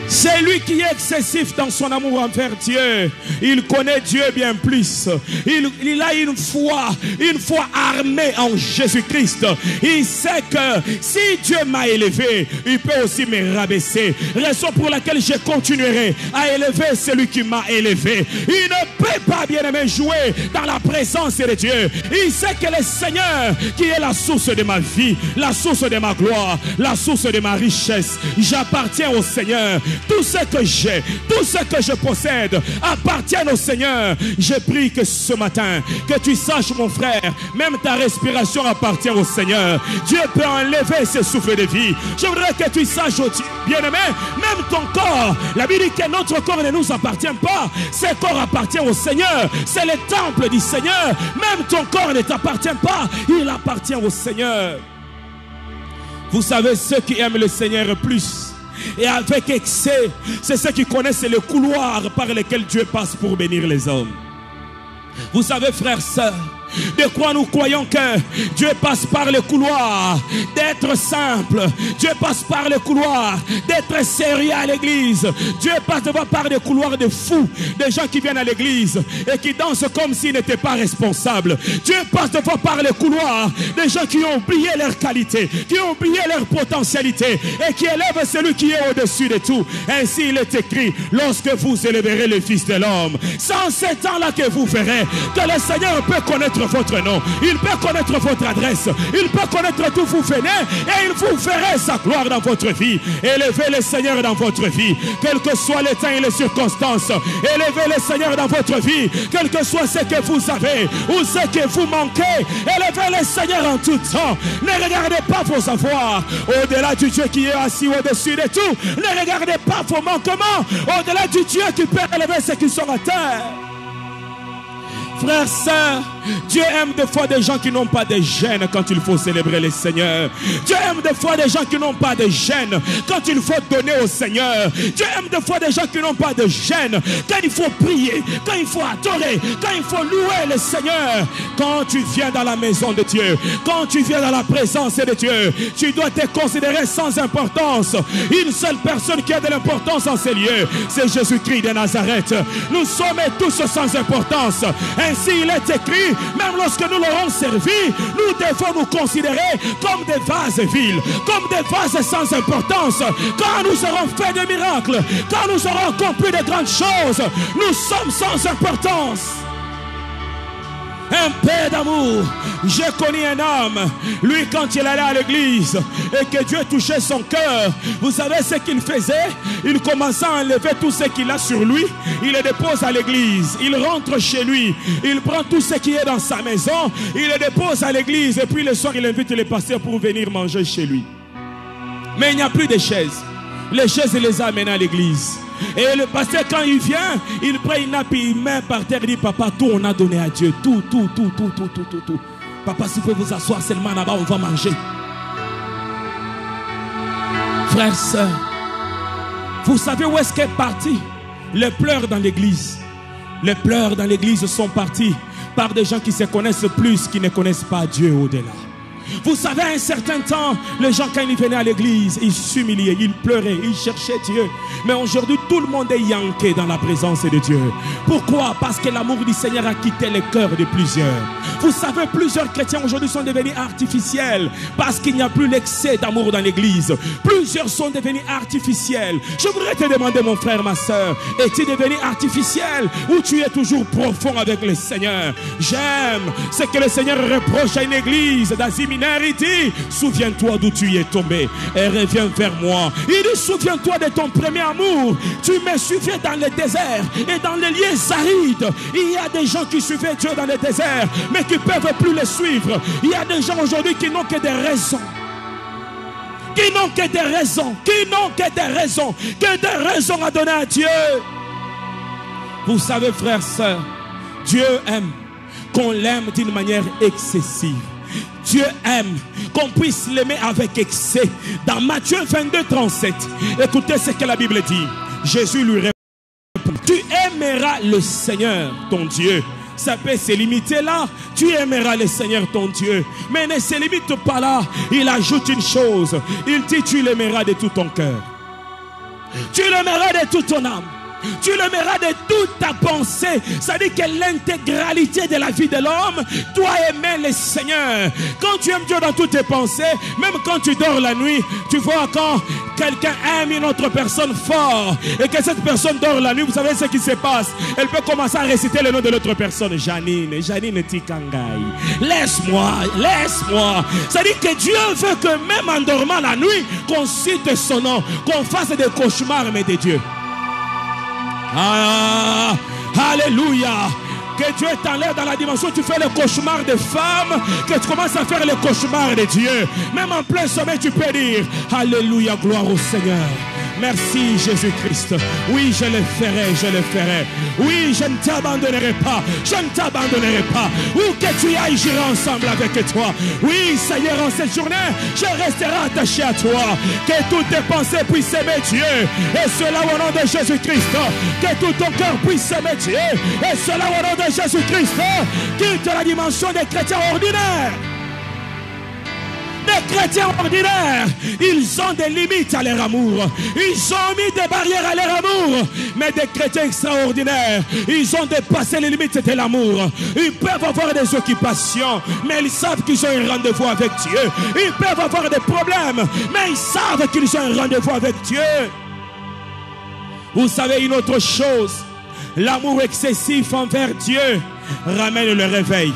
C'est lui qui est excessif dans son amour envers Dieu. Il connaît Dieu bien plus. Il a une foi armée en Jésus-Christ. Il sait que si Dieu m'a élevé, il peut aussi me rabaisser. Raison pour laquelle je continuerai à élever celui qui m'a élevé. Il ne peut pas, bien-aimé, jouer dans la présence de Dieu. Il sait que le Seigneur qui est la source de ma vie, la source de ma gloire, la source de ma richesse. J'appartiens au Seigneur. Tout ce ce que j'ai, tout ce que je possède appartiennent au Seigneur. Je prie que ce matin, que tu saches, mon frère, même ta respiration appartient au Seigneur. Dieu peut enlever ce souffle de vie. Je voudrais que tu saches, bien-aimé, même ton corps, la Bible dit que notre corps ne nous appartient pas. Ce corps appartient au Seigneur. C'est le temple du Seigneur. Même ton corps ne t'appartient pas. Il appartient au Seigneur. Vous savez, ceux qui aiment le Seigneur plus et avec excès, c'est ceux qui connaissent les couloirs par lesquels Dieu passe pour bénir les hommes. Vous savez, frères, sœurs, de quoi nous croyons que Dieu passe par le couloir d'être simple. Dieu passe par le couloir d'être sérieux à l'église. Dieu passe devant par des couloirs de fous, des gens qui viennent à l'église et qui dansent comme s'ils n'étaient pas responsables. Dieu passe devant par le couloir des gens qui ont oublié leur qualité, qui ont oublié leur potentialité et qui élèvent celui qui est au-dessus de tout. Ainsi il est écrit, lorsque vous élèverez le Fils de l'homme. C'est en ce temps-là que vous verrez que le Seigneur peut connaître votre nom, il peut connaître votre adresse, il peut connaître d'où vous venez et il vous verra sa gloire dans votre vie. Élevez le Seigneur dans votre vie, quel que soit les temps et les circonstances. Élevez le Seigneur dans votre vie, quel que soit ce que vous avez ou ce que vous manquez. Élevez le Seigneur en tout temps. Ne regardez pas vos avoirs au-delà du Dieu qui est assis au-dessus de tout. Ne regardez pas vos manquements au-delà du Dieu qui peut élever ceux qui sont à terre. Frères, sœurs, Dieu aime des fois des gens qui n'ont pas de gêne quand il faut célébrer le Seigneur. Dieu aime des fois des gens qui n'ont pas de gêne quand il faut donner au Seigneur. Dieu aime des fois des gens qui n'ont pas de gêne quand il faut prier, quand il faut adorer, quand il faut louer le Seigneur. Quand tu viens dans la maison de Dieu, quand tu viens dans la présence de Dieu, tu dois te considérer sans importance. Une seule personne qui a de l'importance en ces lieux, c'est Jésus-Christ de Nazareth. Nous sommes tous sans importance. Ainsi il est écrit, même lorsque nous l'aurons servi, nous devons nous considérer comme des vases vides, comme des vases sans importance. Quand nous aurons fait des miracles, quand nous aurons accompli de grandes choses, nous sommes sans importance. Un père d'amour. J'ai connu un homme, lui quand il allait à l'église et que Dieu touchait son cœur, vous savez ce qu'il faisait? Il commençait à enlever tout ce qu'il a sur lui, il le dépose à l'église, il rentre chez lui, il prend tout ce qui est dans sa maison, il le dépose à l'église et puis le soir il invite les pasteurs pour venir manger chez lui. Mais il n'y a plus de chaises. Les chaises il les a amenées à l'église. Et le pasteur quand il vient, il prend une nappe, il met par terre, il dit papa, tout on a donné à Dieu, tout. Papa, si vous pouvez vous asseoir seulement là-bas, on va manger. Frères, sœurs, vous savez où est-ce qu'est parti les pleurs dans l'église? Les pleurs dans l'église sont partis par des gens qui se connaissent plus, qui ne connaissent pas Dieu au-delà. Vous savez, à un certain temps, les gens, quand ils venaient à l'église, ils s'humiliaient, ils pleuraient, ils cherchaient Dieu. Mais aujourd'hui, tout le monde est yanké dans la présence de Dieu. Pourquoi? Parce que l'amour du Seigneur a quitté le cœur de plusieurs. Vous savez, plusieurs chrétiens aujourd'hui sont devenus artificiels parce qu'il n'y a plus l'excès d'amour dans l'église. Plusieurs sont devenus artificiels. Je voudrais te demander, mon frère, ma soeur, es-tu devenu artificiel ou tu es toujours profond avec le Seigneur? J'aime ce que le Seigneur reproche à une église d'Asie Mineure. Il dit, souviens-toi d'où tu es tombé et reviens vers moi. Il dit, souviens-toi de ton premier amour. Tu me suivais dans le désert et dans les lieux arides. Il y a des gens qui suivaient Dieu dans le désert mais qui ne peuvent plus le suivre. Il y a des gens aujourd'hui qui n'ont que des raisons. Qui n'ont que des raisons à donner à Dieu. Vous savez, frères, sœurs, Dieu aime qu'on l'aime d'une manière excessive. Dieu aime qu'on puisse l'aimer avec excès. Dans Matthieu 22, 37, écoutez ce que la Bible dit. Jésus lui répond, tu aimeras le Seigneur, ton Dieu. Ça peut se limiter là. Tu aimeras le Seigneur, ton Dieu. Mais ne se limite pas là. Il ajoute une chose. Il dit, tu l'aimeras de tout ton cœur. Tu l'aimeras de toute ton âme. Tu l'aimeras de toute ta pensée. Ça dit que l'intégralité de la vie de l'homme doit aimer le Seigneur. Quand tu aimes Dieu dans toutes tes pensées, même quand tu dors la nuit, tu vois quand quelqu'un aime une autre personne fort et que cette personne dort la nuit, vous savez ce qui se passe? Elle peut commencer à réciter le nom de l'autre personne. Janine Tikangai. Laisse-moi. Ça dit que Dieu veut que même en dormant la nuit, qu'on cite son nom, qu'on fasse des cauchemars, mais de Dieu. Ah, alléluia. Que Dieu t'enlève dans la dimension où tu fais le cauchemar des femmes, que tu commences à faire le cauchemar de Dieu. Même en plein sommeil, tu peux dire alléluia, gloire au Seigneur. Merci Jésus-Christ. Oui, je le ferai, je le ferai. Oui, je ne t'abandonnerai pas. Je ne t'abandonnerai pas. Où que tu ailles, j'irai ensemble avec toi. Oui, Seigneur, en cette journée, je resterai attaché à toi. Que toutes tes pensées puissent aimer Dieu. Et cela au nom de Jésus-Christ. Que tout ton cœur puisse aimer Dieu. Et cela au nom de Jésus-Christ. Quitte la dimension des chrétiens ordinaires. Des chrétiens ordinaires, ils ont des limites à leur amour. Ils ont mis des barrières à leur amour. Mais des chrétiens extraordinaires, ils ont dépassé les limites de l'amour. Ils peuvent avoir des occupations, mais ils savent qu'ils ont un rendez-vous avec Dieu. Ils peuvent avoir des problèmes, mais ils savent qu'ils ont un rendez-vous avec Dieu. Vous savez une autre chose, l'amour excessif envers Dieu ramène le réveil,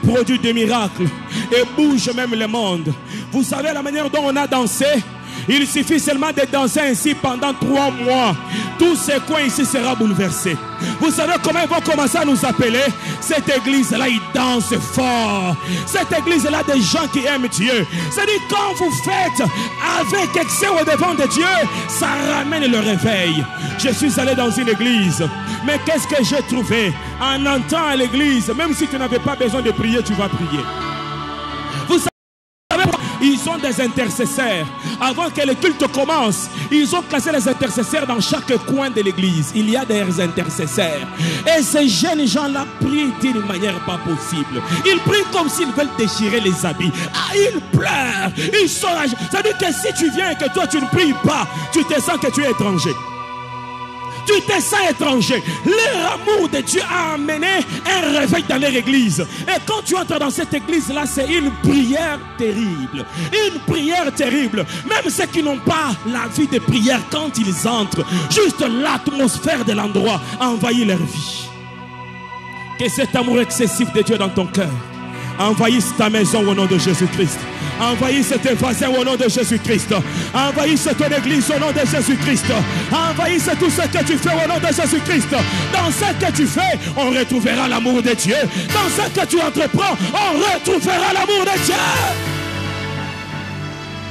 produit des miracles et bouge même le monde. Vous savez la manière dont on a dansé? Il suffit seulement de danser ainsi pendant 3 mois. Tout ce coin ici sera bouleversé. Vous savez comment ils vont commencer à nous appeler? Cette église-là, ils dansent fort. Cette église-là, des gens qui aiment Dieu. C'est-à-dire quand vous faites avec excès au devant de Dieu, ça ramène le réveil. Je suis allé dans une église. Mais qu'est-ce que j'ai trouvé? En entrant à l'église, même si tu n'avais pas besoin de prier, tu vas prier. Vous savez, ils ont des intercesseurs. Avant que le culte commence, ils ont placé les intercesseurs dans chaque coin de l'église. Il y a des intercesseurs. Et ces jeunes gens-là prient d'une manière pas possible. Ils prient comme s'ils veulent déchirer les habits. Ah, ils pleurent. Ils sont... C'est-à-dire que si tu viens et que toi tu ne pries pas, tu te sens que tu es étranger. Tu te sens étranger. Leur amour de Dieu a amené un réveil dans leur église. Et quand tu entres dans cette église-là, c'est une prière terrible. Une prière terrible. Même ceux qui n'ont pas la vie de prière, quand ils entrent, juste l'atmosphère de l'endroit envahit leur vie. Que cet amour excessif de Dieu dans ton cœur envahisse ta maison au nom de Jésus-Christ. Envahisse tes voisins au nom de Jésus-Christ. Envahisse ton église au nom de Jésus-Christ. Envahisse tout ce que tu fais au nom de Jésus-Christ. Dans ce que tu fais, on retrouvera l'amour de Dieu. Dans ce que tu entreprends, on retrouvera l'amour de Dieu.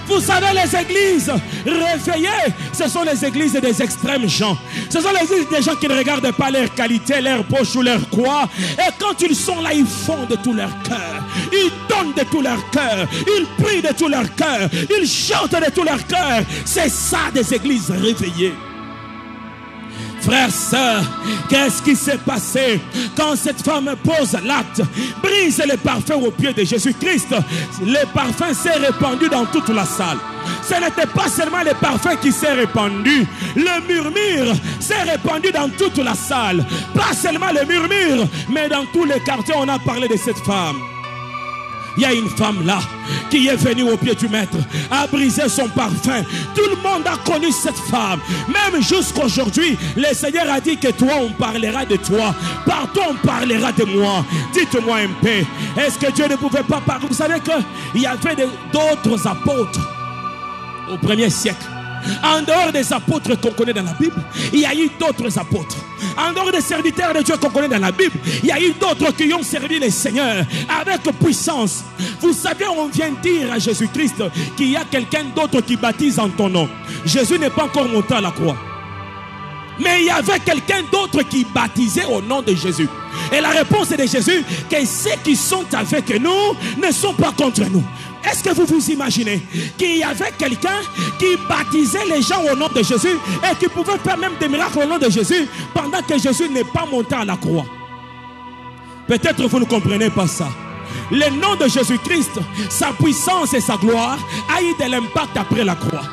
Vous savez, les églises réveillées, ce sont les églises des extrêmes gens. Ce sont les églises des gens qui ne regardent pas leur qualité, leur poche ou leur croix. Et quand ils sont là, ils font de tout leur cœur. Ils donnent de tout leur cœur. Ils prient de tout leur cœur. Ils chantent de tout leur cœur. C'est ça des églises réveillées. Frères, sœurs, qu'est-ce qui s'est passé quand cette femme pose l'acte, brise le parfum aux pieds de Jésus-Christ? Le parfum s'est répandu dans toute la salle. Ce n'était pas seulement le parfum qui s'est répandu, le murmure s'est répandu dans toute la salle. Pas seulement le murmure, mais dans tous les quartiers on a parlé de cette femme. Il y a une femme là qui est venue au pied du maître, a brisé son parfum. Tout le monde a connu cette femme. Même jusqu'aujourd'hui, le Seigneur a dit que toi, on parlera de toi. Par toi, on parlera de moi. Dites-moi un peu, est-ce que Dieu ne pouvait pas parler? Vous savez qu'il y avait d'autres apôtres au 1er siècle. En dehors des apôtres qu'on connaît dans la Bible, il y a eu d'autres apôtres. En dehors des serviteurs de Dieu qu'on connaît dans la Bible, il y a eu d'autres qui ont servi le Seigneur avec puissance. Vous savez, on vient dire à Jésus-Christ qu'il y a quelqu'un d'autre qui baptise en ton nom. Jésus n'est pas encore monté à la croix. Mais il y avait quelqu'un d'autre qui baptisait au nom de Jésus. Et la réponse de Jésus, que ceux qui sont avec nous ne sont pas contre nous. Est-ce que vous vous imaginez qu'il y avait quelqu'un qui baptisait les gens au nom de Jésus et qui pouvait faire même des miracles au nom de Jésus pendant que Jésus n'est pas monté à la croix? Peut-être vous ne comprenez pas ça. Le nom de Jésus-Christ, sa puissance et sa gloire a eu de l'impact après la croix.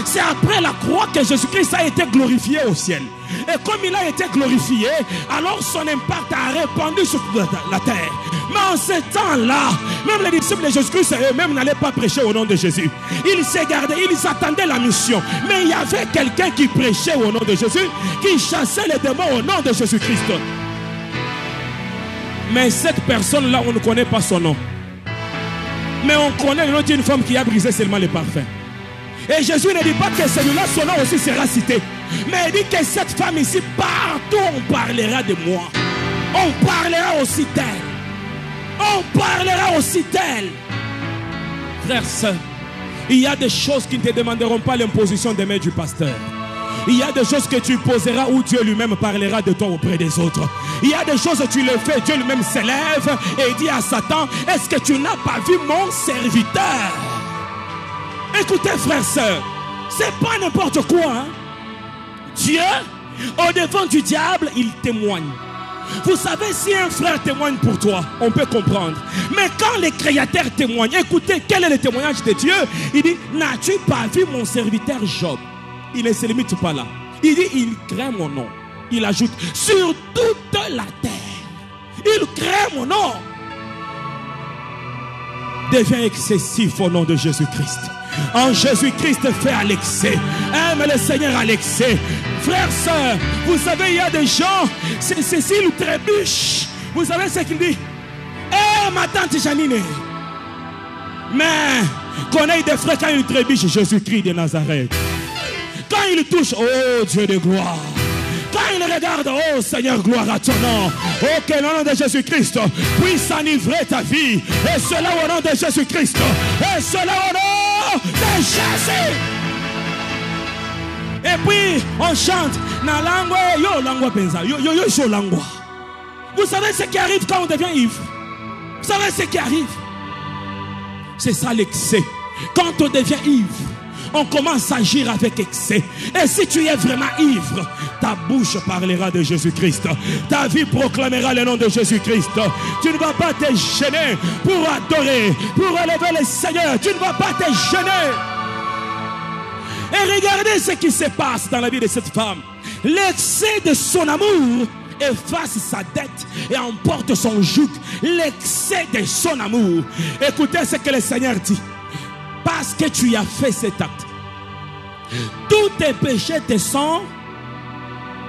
C'est après la croix que Jésus-Christ a été glorifié au ciel. Et comme il a été glorifié, alors son impact a répandu sur la terre. Mais en ce temps-là, même les disciples de Jésus-Christ eux-mêmes n'allaient pas prêcher au nom de Jésus. Ils se gardaient, ils attendaient la mission. Mais il y avait quelqu'un qui prêchait au nom de Jésus, qui chassait les démons au nom de Jésus-Christ. Mais cette personne-là, on ne connaît pas son nom. Mais on connaît le nom d'une femme qui a brisé seulement les parfums. Et Jésus ne dit pas que celui-là, son nom aussi sera cité. Mais il dit que cette femme ici, partout on parlera de moi. On parlera aussi d'elle. On parlera aussi d'elle. Frères, sœurs, il y a des choses qui ne te demanderont pas l'imposition des mains du pasteur. Il y a des choses que tu poseras où Dieu lui-même parlera de toi auprès des autres. Il y a des choses que tu le fais, Dieu lui-même s'élève et dit à Satan, est-ce que tu n'as pas vu mon serviteur? Écoutez frères, sœurs, c'est pas n'importe quoi. Hein? Dieu, au devant du diable, il témoigne. Vous savez, si un frère témoigne pour toi, on peut comprendre. Mais quand les créateurs témoignent, écoutez, quel est le témoignage de Dieu? Il dit, n'as-tu pas vu mon serviteur Job? Il ne se limite pas là. Il dit, il craint mon nom. Il ajoute, sur toute la terre, il craint mon nom. Deviens excessif au nom de Jésus-Christ. En Jésus-Christ fait à l'excès. Aime le Seigneur à l'excès. Frères, sœurs, vous savez, il y a des gens, c'est s'ils trébuchent. Vous savez ce qu'il dit? Eh, ma tante Janine. Mais, connaît des frères quand ils trébuchent, Jésus-Christ de Nazareth. Quand il touche, oh Dieu de gloire. Quand il regarde, oh Seigneur, gloire à ton nom. Oh, que le nom de Jésus-Christ puisse enivrer ta vie. Et cela au nom de Jésus-Christ. Et cela au nom de Jésus. Et puis, on chante. Na langwa, yo langwa penza. Yo langwa. Vous savez ce qui arrive quand on devient ivre? Vous savez ce qui arrive? C'est ça l'excès. Quand on devient ivre, on commence à agir avec excès. Et si tu es vraiment ivre, ta bouche parlera de Jésus-Christ. Ta vie proclamera le nom de Jésus-Christ. Tu ne vas pas te gêner pour adorer, pour élever le Seigneur. Tu ne vas pas te gêner. Et regardez ce qui se passe dans la vie de cette femme. L'excès de son amour efface sa dette et emporte son joug. L'excès de son amour. Écoutez ce que le Seigneur dit. Parce que tu as fait cet acte, tous tes péchés te sont.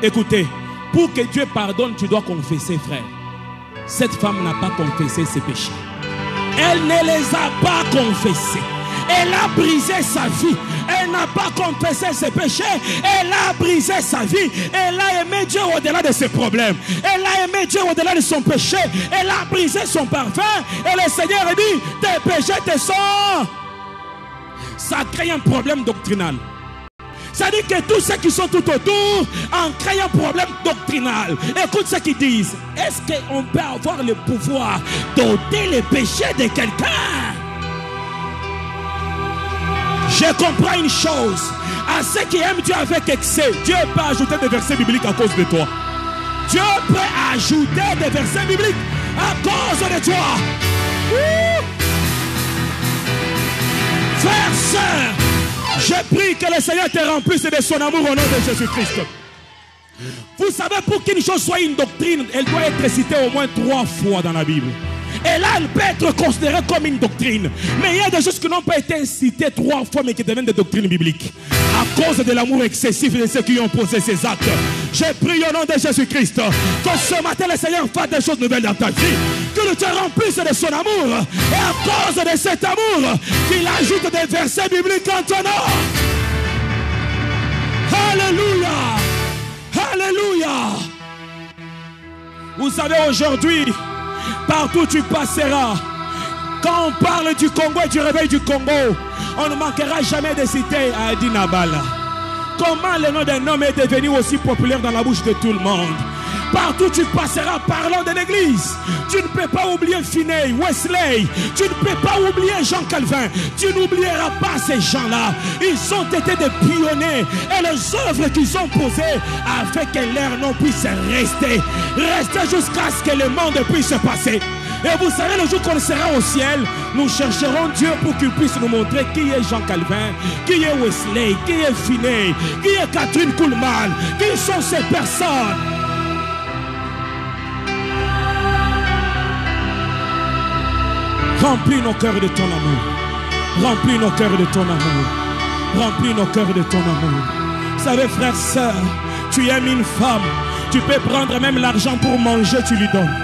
Écoutez, pour que Dieu pardonne, tu dois confesser, frère. Cette femme n'a pas confessé ses péchés. Elle ne les a pas confessés. Elle a brisé sa vie. Elle n'a pas confessé ses péchés. Elle a brisé sa vie. Elle a aimé Dieu au-delà de ses problèmes. Elle a aimé Dieu au-delà de son péché. Elle a brisé son parfum. Et le Seigneur a dit, tes péchés te sont. Ça crée un problème doctrinal. Ça dit que tous ceux qui sont tout autour en créent un problème doctrinal. Écoute ce qu'ils disent. Est-ce qu'on peut avoir le pouvoir d'ôter les péchés de quelqu'un? Je comprends une chose. À ceux qui aiment Dieu avec excès, Dieu peut ajouter des versets bibliques à cause de toi. Dieu peut ajouter des versets bibliques à cause de toi. Frères, sœurs, je prie que le Seigneur te remplisse de son amour au nom de Jésus-Christ. Vous savez, pour qu'une chose soit une doctrine, elle doit être citée au moins 3 fois dans la Bible. Et là, elle peut être considérée comme une doctrine. Mais il y a des choses qui n'ont pas été citées 3 fois, mais qui deviennent des doctrines bibliques. À cause de l'amour excessif de ceux qui ont posé ces actes. Je prie au nom de Jésus-Christ que ce matin, le Seigneur fasse des choses nouvelles dans ta vie. Que tu te remplisses de son amour. Et à cause de cet amour, qu'il ajoute des versets bibliques en ton nom. Alléluia. Alléluia. Vous savez, aujourd'hui, partout où tu passeras, quand on parle du Congo et du réveil du Congo, on ne manquera jamais de citer Adi Nabala. Comment le nom d'un homme est devenu aussi populaire dans la bouche de tout le monde? Partout où tu passeras, parlant de l'église. Tu ne peux pas oublier Finney, Wesley. Tu ne peux pas oublier Jean Calvin. Tu n'oublieras pas ces gens-là. Ils ont été des pionniers. Et les œuvres qu'ils ont posées afin que leur nom puisse rester. Rester jusqu'à ce que le monde puisse passer. Et vous savez, le jour qu'on sera au ciel, nous chercherons Dieu pour qu'il puisse nous montrer qui est Jean Calvin, qui est Wesley, qui est Finney, qui est Catherine Kuhlman, qui sont ces personnes. Remplis nos cœurs de ton amour. Remplis nos cœurs de ton amour. Remplis nos cœurs de ton amour. Vous savez, frère, sœur, tu aimes une femme. Tu peux prendre même l'argent pour manger, tu lui donnes.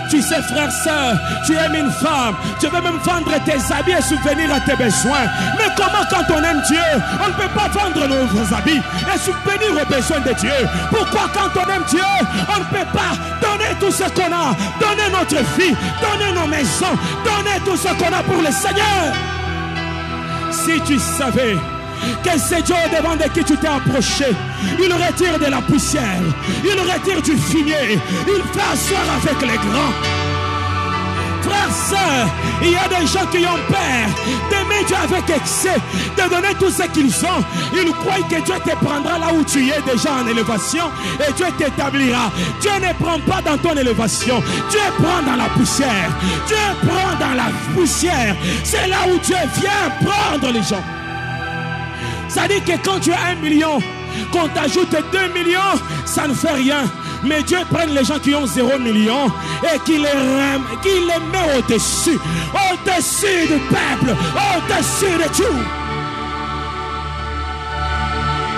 Tu sais, frère, sœur, tu aimes une femme, tu veux même vendre tes habits et subvenir à tes besoins. Mais comment quand on aime Dieu, on ne peut pas vendre nos habits et subvenir aux besoins de Dieu? Pourquoi quand on aime Dieu, on ne peut pas donner tout ce qu'on a, donner notre vie, donner nos maisons, donner tout ce qu'on a pour le Seigneur? Si tu savais que c'est Dieu devant de qui tu t'es approché, il retire de la poussière, il retire du fumier, il fait asseoir avec les grands. Frères, sœurs, il y a des gens qui ont peur d'aimer Dieu avec excès, de donner tout ce qu'ils ont. Ils croient que Dieu te prendra là où tu es déjà en élévation et Dieu t'établira. Dieu ne prend pas dans ton élévation, Dieu prend dans la poussière. Dieu prend dans la poussière. C'est là où Dieu vient prendre les gens. Ça dit que quand tu as 1 million, qu'on t'ajoute 2 millions, ça ne fait rien. Mais Dieu prend les gens qui ont 0 million et qui les met au-dessus du peuple, au-dessus de tout.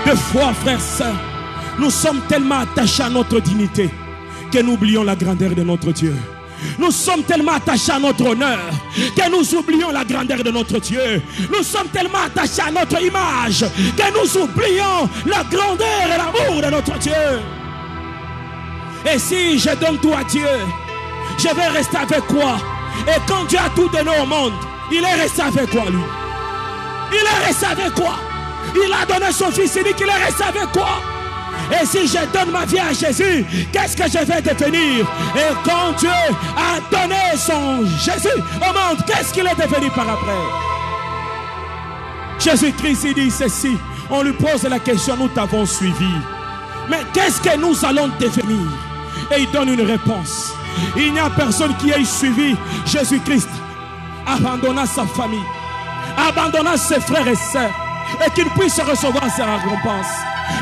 Des fois, frères, sœurs, nous sommes tellement attachés à notre dignité que nous oublions la grandeur de notre Dieu. Nous sommes tellement attachés à notre honneur que nous oublions la grandeur de notre Dieu. Nous sommes tellement attachés à notre image que nous oublions la grandeur et l'amour de notre Dieu. Et si je donne tout à Dieu, je vais rester avec quoi? Et quand Dieu a tout donné au monde, il est resté avec quoi, lui? Il est resté avec quoi? Il a donné son fils, il dit qu'il est resté avec quoi? Et si je donne ma vie à Jésus, qu'est-ce que je vais devenir? Et quand Dieu a donné son Jésus au monde, qu'est-ce qu'il est devenu par après? Jésus-Christ, il dit ceci. On lui pose la question, nous t'avons suivi. Mais qu'est-ce que nous allons devenir? Et il donne une réponse. Il n'y a personne qui ait suivi Jésus-Christ, abandonnant sa famille, abandonnant ses frères et sœurs, et qu'il puisse recevoir ses récompenses.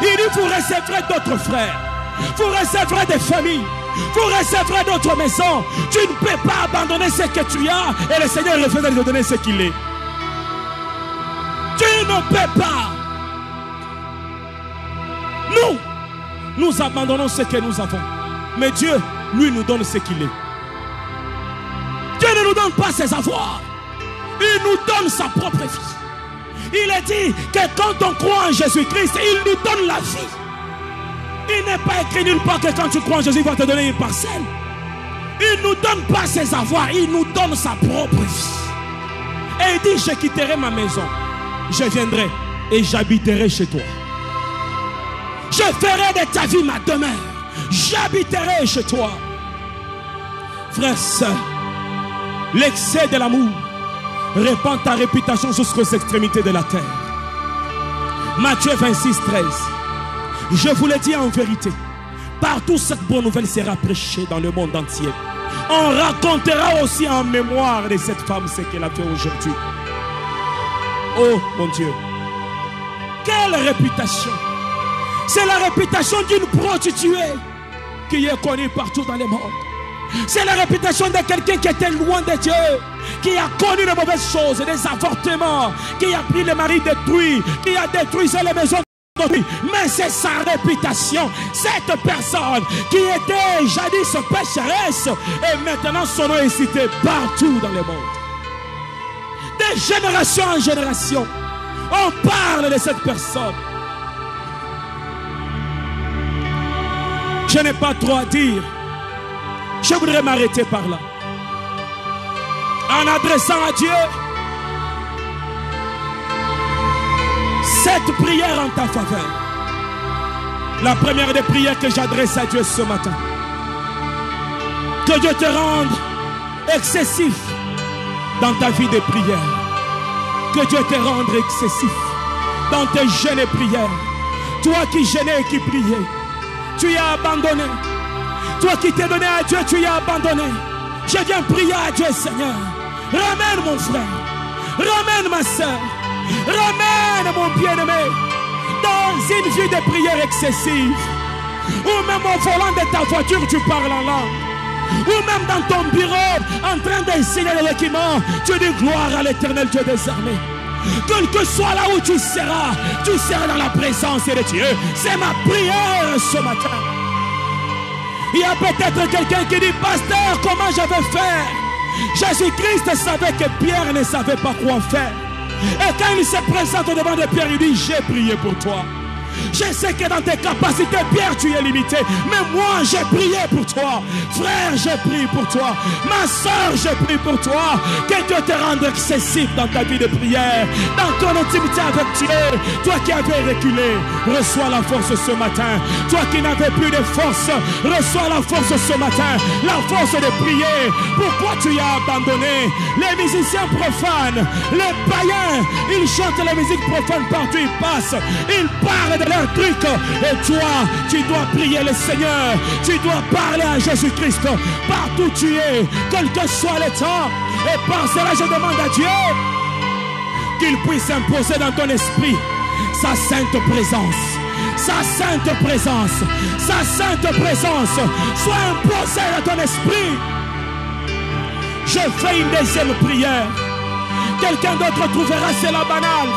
Il dit, vous recevrez d'autres frères, vous recevrez des familles, vous recevrez d'autres maisons. Tu ne peux pas abandonner ce que tu as et le Seigneur refuse de te donner ce qu'il est. Tu ne peux pas. Nous abandonnons ce que nous avons, mais Dieu, lui, nous donne ce qu'il est. Dieu ne nous donne pas ses avoirs, il nous donne sa propre vie. Il a dit que quand on croit en Jésus-Christ, il nous donne la vie. Il n'est pas écrit nulle part que quand tu crois en Jésus, il va te donner une parcelle. Il ne nous donne pas ses avoirs, il nous donne sa propre vie. Et il dit, je quitterai ma maison, je viendrai et j'habiterai chez toi. Je ferai de ta vie ma demeure, j'habiterai chez toi. Frères, sœurs, l'excès de l'amour répand ta réputation jusqu'aux extrémités de la terre. Matthieu 26, 13. Je vous le dis en vérité, partout cette bonne nouvelle sera prêchée dans le monde entier. On racontera aussi en mémoire de cette femme ce qu'elle a fait aujourd'hui. Oh mon Dieu, quelle réputation! C'est la réputation d'une prostituée qui est connue partout dans le monde. C'est la réputation de quelqu'un qui était loin de Dieu, qui a connu de mauvaises choses, des avortements, qui a pris les maris détruits, qui a détruit les maisons détruites. Mais c'est sa réputation. Cette personne qui était jadis pécheresse et maintenant son nom est cité partout dans le monde. De génération en génération, on parle de cette personne. Je n'ai pas trop à dire. Je voudrais m'arrêter par là. En adressant à Dieu cette prière en ta faveur. La première des prières que j'adresse à Dieu ce matin. Que Dieu te rende excessif dans ta vie de prière. Que Dieu te rende excessif dans tes jeûnes et prières. Toi qui jeûnais et qui priais, tu as abandonné. Toi qui t'es donné à Dieu, tu y as abandonné. Je viens prier à Dieu, Seigneur. Ramène mon frère, ramène ma soeur, ramène mon bien-aimé dans une vie de prière excessive. Ou même au volant de ta voiture, tu parles en langue. Ou même dans ton bureau, en train d'enseigner les documents, tu dis gloire à l'Éternel Dieu des armées. Quel que soit là où tu seras dans la présence de Dieu. C'est ma prière ce matin. Il y a peut-être quelqu'un qui dit, pasteur, comment je vais faire? Jésus-Christ savait que Pierre ne savait pas quoi faire. Et quand il se présente devant de Pierre, il dit, j'ai prié pour toi. Je sais que dans tes capacités, Pierre, tu es limité. Mais moi, j'ai prié pour toi. Frère, j'ai prié pour toi. Ma soeur, j'ai prié pour toi. Que Dieu te rende excessif dans ta vie de prière. Dans ton intimité avec Dieu. Toi qui avais reculé, reçois la force ce matin. Toi qui n'avais plus de force, reçois la force ce matin. La force de prier. Pourquoi tu as abandonné? Les musiciens profanes, les païens, ils chantent la musique profane partout ils passent. Ils parlent de leur truc. Et toi, tu dois prier le Seigneur. Tu dois parler à Jésus-Christ partout où tu es, quel que soit le temps. Et par cela, je demande à Dieu qu'il puisse imposer dans ton esprit sa sainte présence. Sa sainte présence. Sa sainte présence. Soit imposée dans ton esprit. Je fais une deuxième prière. Quelqu'un d'autre trouvera cela banal.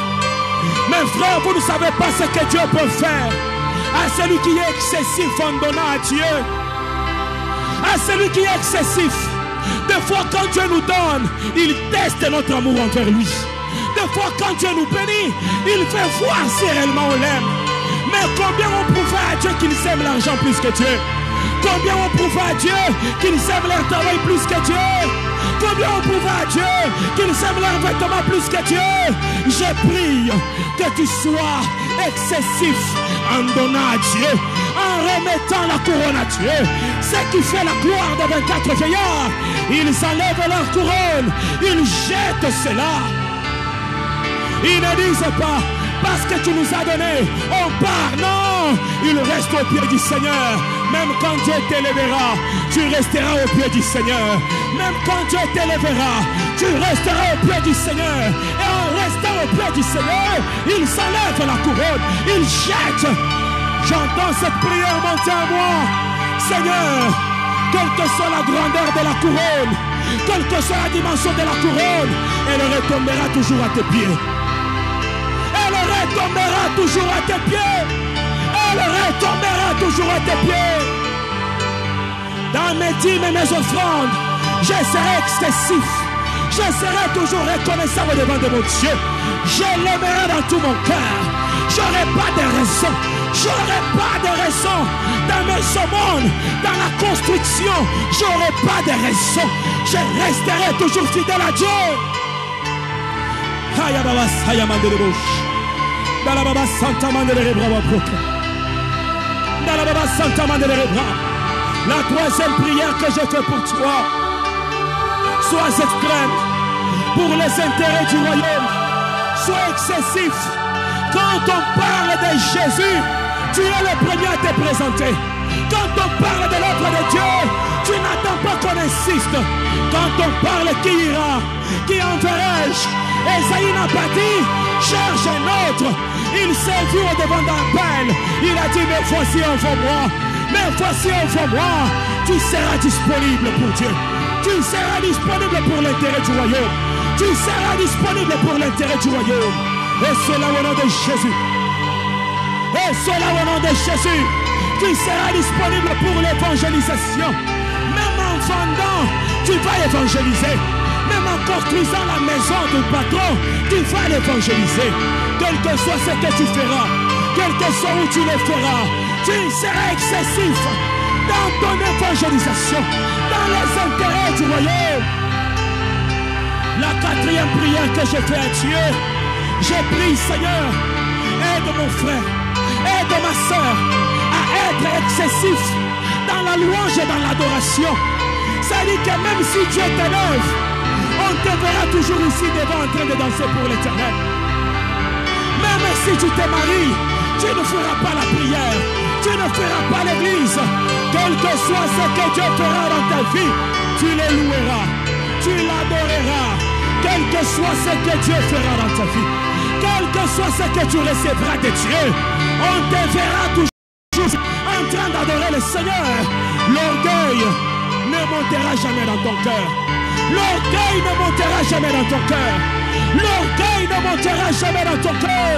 Mais frère, vous ne savez pas ce que Dieu peut faire à celui qui est excessif en donnant à Dieu. À celui qui est excessif. Des fois quand Dieu nous donne, il teste notre amour envers lui. Des fois quand Dieu nous bénit, il fait voir si réellement on l'aime. Mais combien on prouve à Dieu qu'ils aiment l'argent plus que Dieu? Combien on prouve à Dieu qu'ils aiment leur travail plus que Dieu? Combien on prouve à Dieu qu'ils aiment leurs vêtements plus que Dieu? Je prie que tu sois excessif en donnant à Dieu, en remettant la couronne à Dieu. Ce qui fait la gloire des 24 vieillards, ils enlèvent leur couronne, ils jettent cela. Ils ne disent pas, parce que tu nous as donné, on part. Non, il reste au pied du Seigneur. Même quand Dieu t'élèvera, tu resteras au pied du Seigneur. Même quand Dieu t'élèvera, tu resteras au pied du Seigneur. Et en restant au pied du Seigneur, il s'enlève la couronne, il jette. J'entends cette prière monter à moi. Seigneur, quelle que soit la grandeur de la couronne, quelle que soit la dimension de la couronne, elle retombera toujours à tes pieds. Elle retombera toujours à tes pieds. Elle retombera toujours à tes pieds. Dans mes dîmes et mes offrandes, je serai excessif. Je serai toujours reconnaissable devant de mon Dieu. Je l'aimerai dans tout mon cœur. J'aurai pas de raison. J'aurai pas de raison. Dans mes aumônes, dans la construction, j'aurai pas de raison. Je resterai toujours fidèle à Dieu. La troisième prière que je fais pour toi, sois extrême pour les intérêts du royaume. Sois excessif. Quand on parle de Jésus, tu es le premier à te présenter. Quand on parle de l'œuvre de Dieu, tu n'attends pas qu'on insiste. Quand on parle qui ira, qui enverrai-je? Esaïe n'a pas dit, cherche un autre. Il s'est vu au devant d'un pêle. Il a dit, mais voici envoie-moi. Mais voici envoie-moi. Tu seras disponible pour Dieu. Tu seras disponible pour l'intérêt du royaume. Tu seras disponible pour l'intérêt du royaume. Et cela au nom de Jésus. Et cela au nom de Jésus. Tu seras disponible pour l'évangélisation. Même en vendant, tu vas évangéliser. Même en construisant la maison du patron, tu vas l'évangéliser. Quel que soit ce que tu feras, quel que soit où tu le feras, tu seras excessif dans ton évangélisation, dans les intérêts du royaume. La quatrième prière que je fais à Dieu, je prie, Seigneur, aide mon frère, aide ma soeur à être excessif dans la louange et dans l'adoration. Ça dit que même si Dieu t'élève, on te verra toujours ici devant en train de danser pour l'éternel. Même si tu te maries, tu ne feras pas la prière, tu ne feras pas l'église. Quel que soit ce que Dieu fera dans ta vie, tu le loueras, tu l'adoreras. Quel que soit ce que Dieu fera dans ta vie, quel que soit ce que tu recevras de Dieu, on te verra toujours en train d'adorer le Seigneur. L'orgueil ne montera jamais dans ton cœur. L'orgueil ne montera jamais dans ton cœur. L'orgueil ne montera jamais dans ton cœur.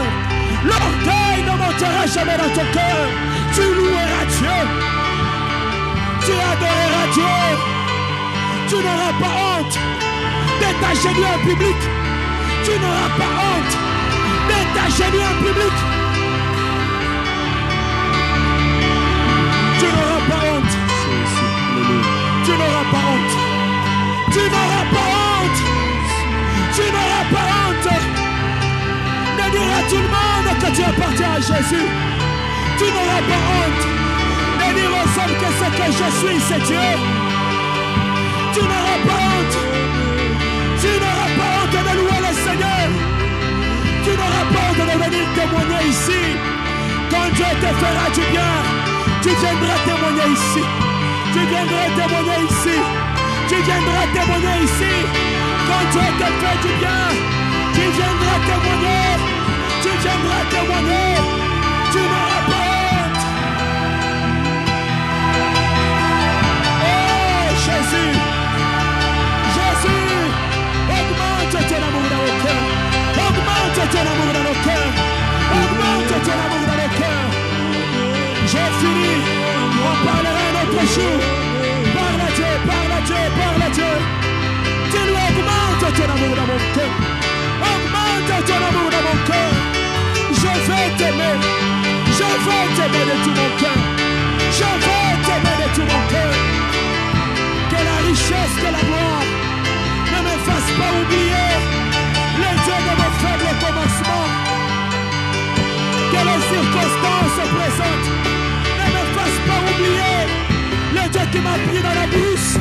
L'orgueil ne montera jamais dans ton cœur. Tu loueras Dieu. Tu Tu adoreras Dieu. Tu n'auras pas honte d'être t'agenouiller en public. Tu n'auras pas honte d'être t'agenouiller en public. Tu n'auras pas honte. Tu n'auras pas honte. Tu n'auras pas honte. Tu n'auras pas honte de dire à tout le monde que tu appartiens à Jésus. Tu n'auras pas honte de dire aux hommes que ce que je suis, c'est Dieu. Tu n'auras pas honte. Tu n'auras pas honte de louer le Seigneur. Tu n'auras pas honte de venir témoigner ici. Quand Dieu te fera du bien, tu viendras témoigner ici. Tu viendras témoigner ici. Tu viendras témoigner ici. Quand Dieu te fait du bien, tu viendras témoigner. Tu viendras témoigner. Tu n'auras pas honte. Oh Jésus. Jésus. Augmente ton amour dans nos cœurs. Augmente ton amour dans nos cœurs. Augmente ton amour dans nos cœurs. J'ai fini. On parlera un autre jour. Parle à Dieu, parle à Dieu, parle à Dieu. Dis-lui, augmente ton amour dans mon cœur. Augmente ton amour dans mon cœur. Je vais t'aimer. Je vais t'aimer de tout mon cœur. Je vais t'aimer de tout mon cœur. Que la richesse, que la gloire ne me fasse pas oublier le Dieu de mon faible commencement. Que les circonstances se présentent ne me fassent pas oublier le Dieu qui m'a pris dans la bouche.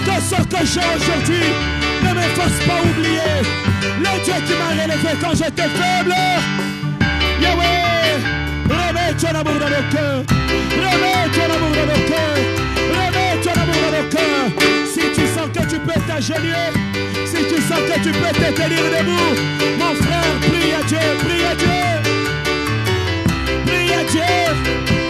Que ce que j'ai aujourd'hui ne me fasse pas oublier le Dieu qui m'a relevé quand j'étais faible. Yahweh, remets ton amour dans nos cœurs. Remets ton amour dans nos cœurs. Remets ton amour dans nos cœurs. Si tu sens que tu peux t'agenouiller, si tu sens que tu peux te tenir debout, mon frère, prie à Dieu, prie à Dieu. Prie à Dieu.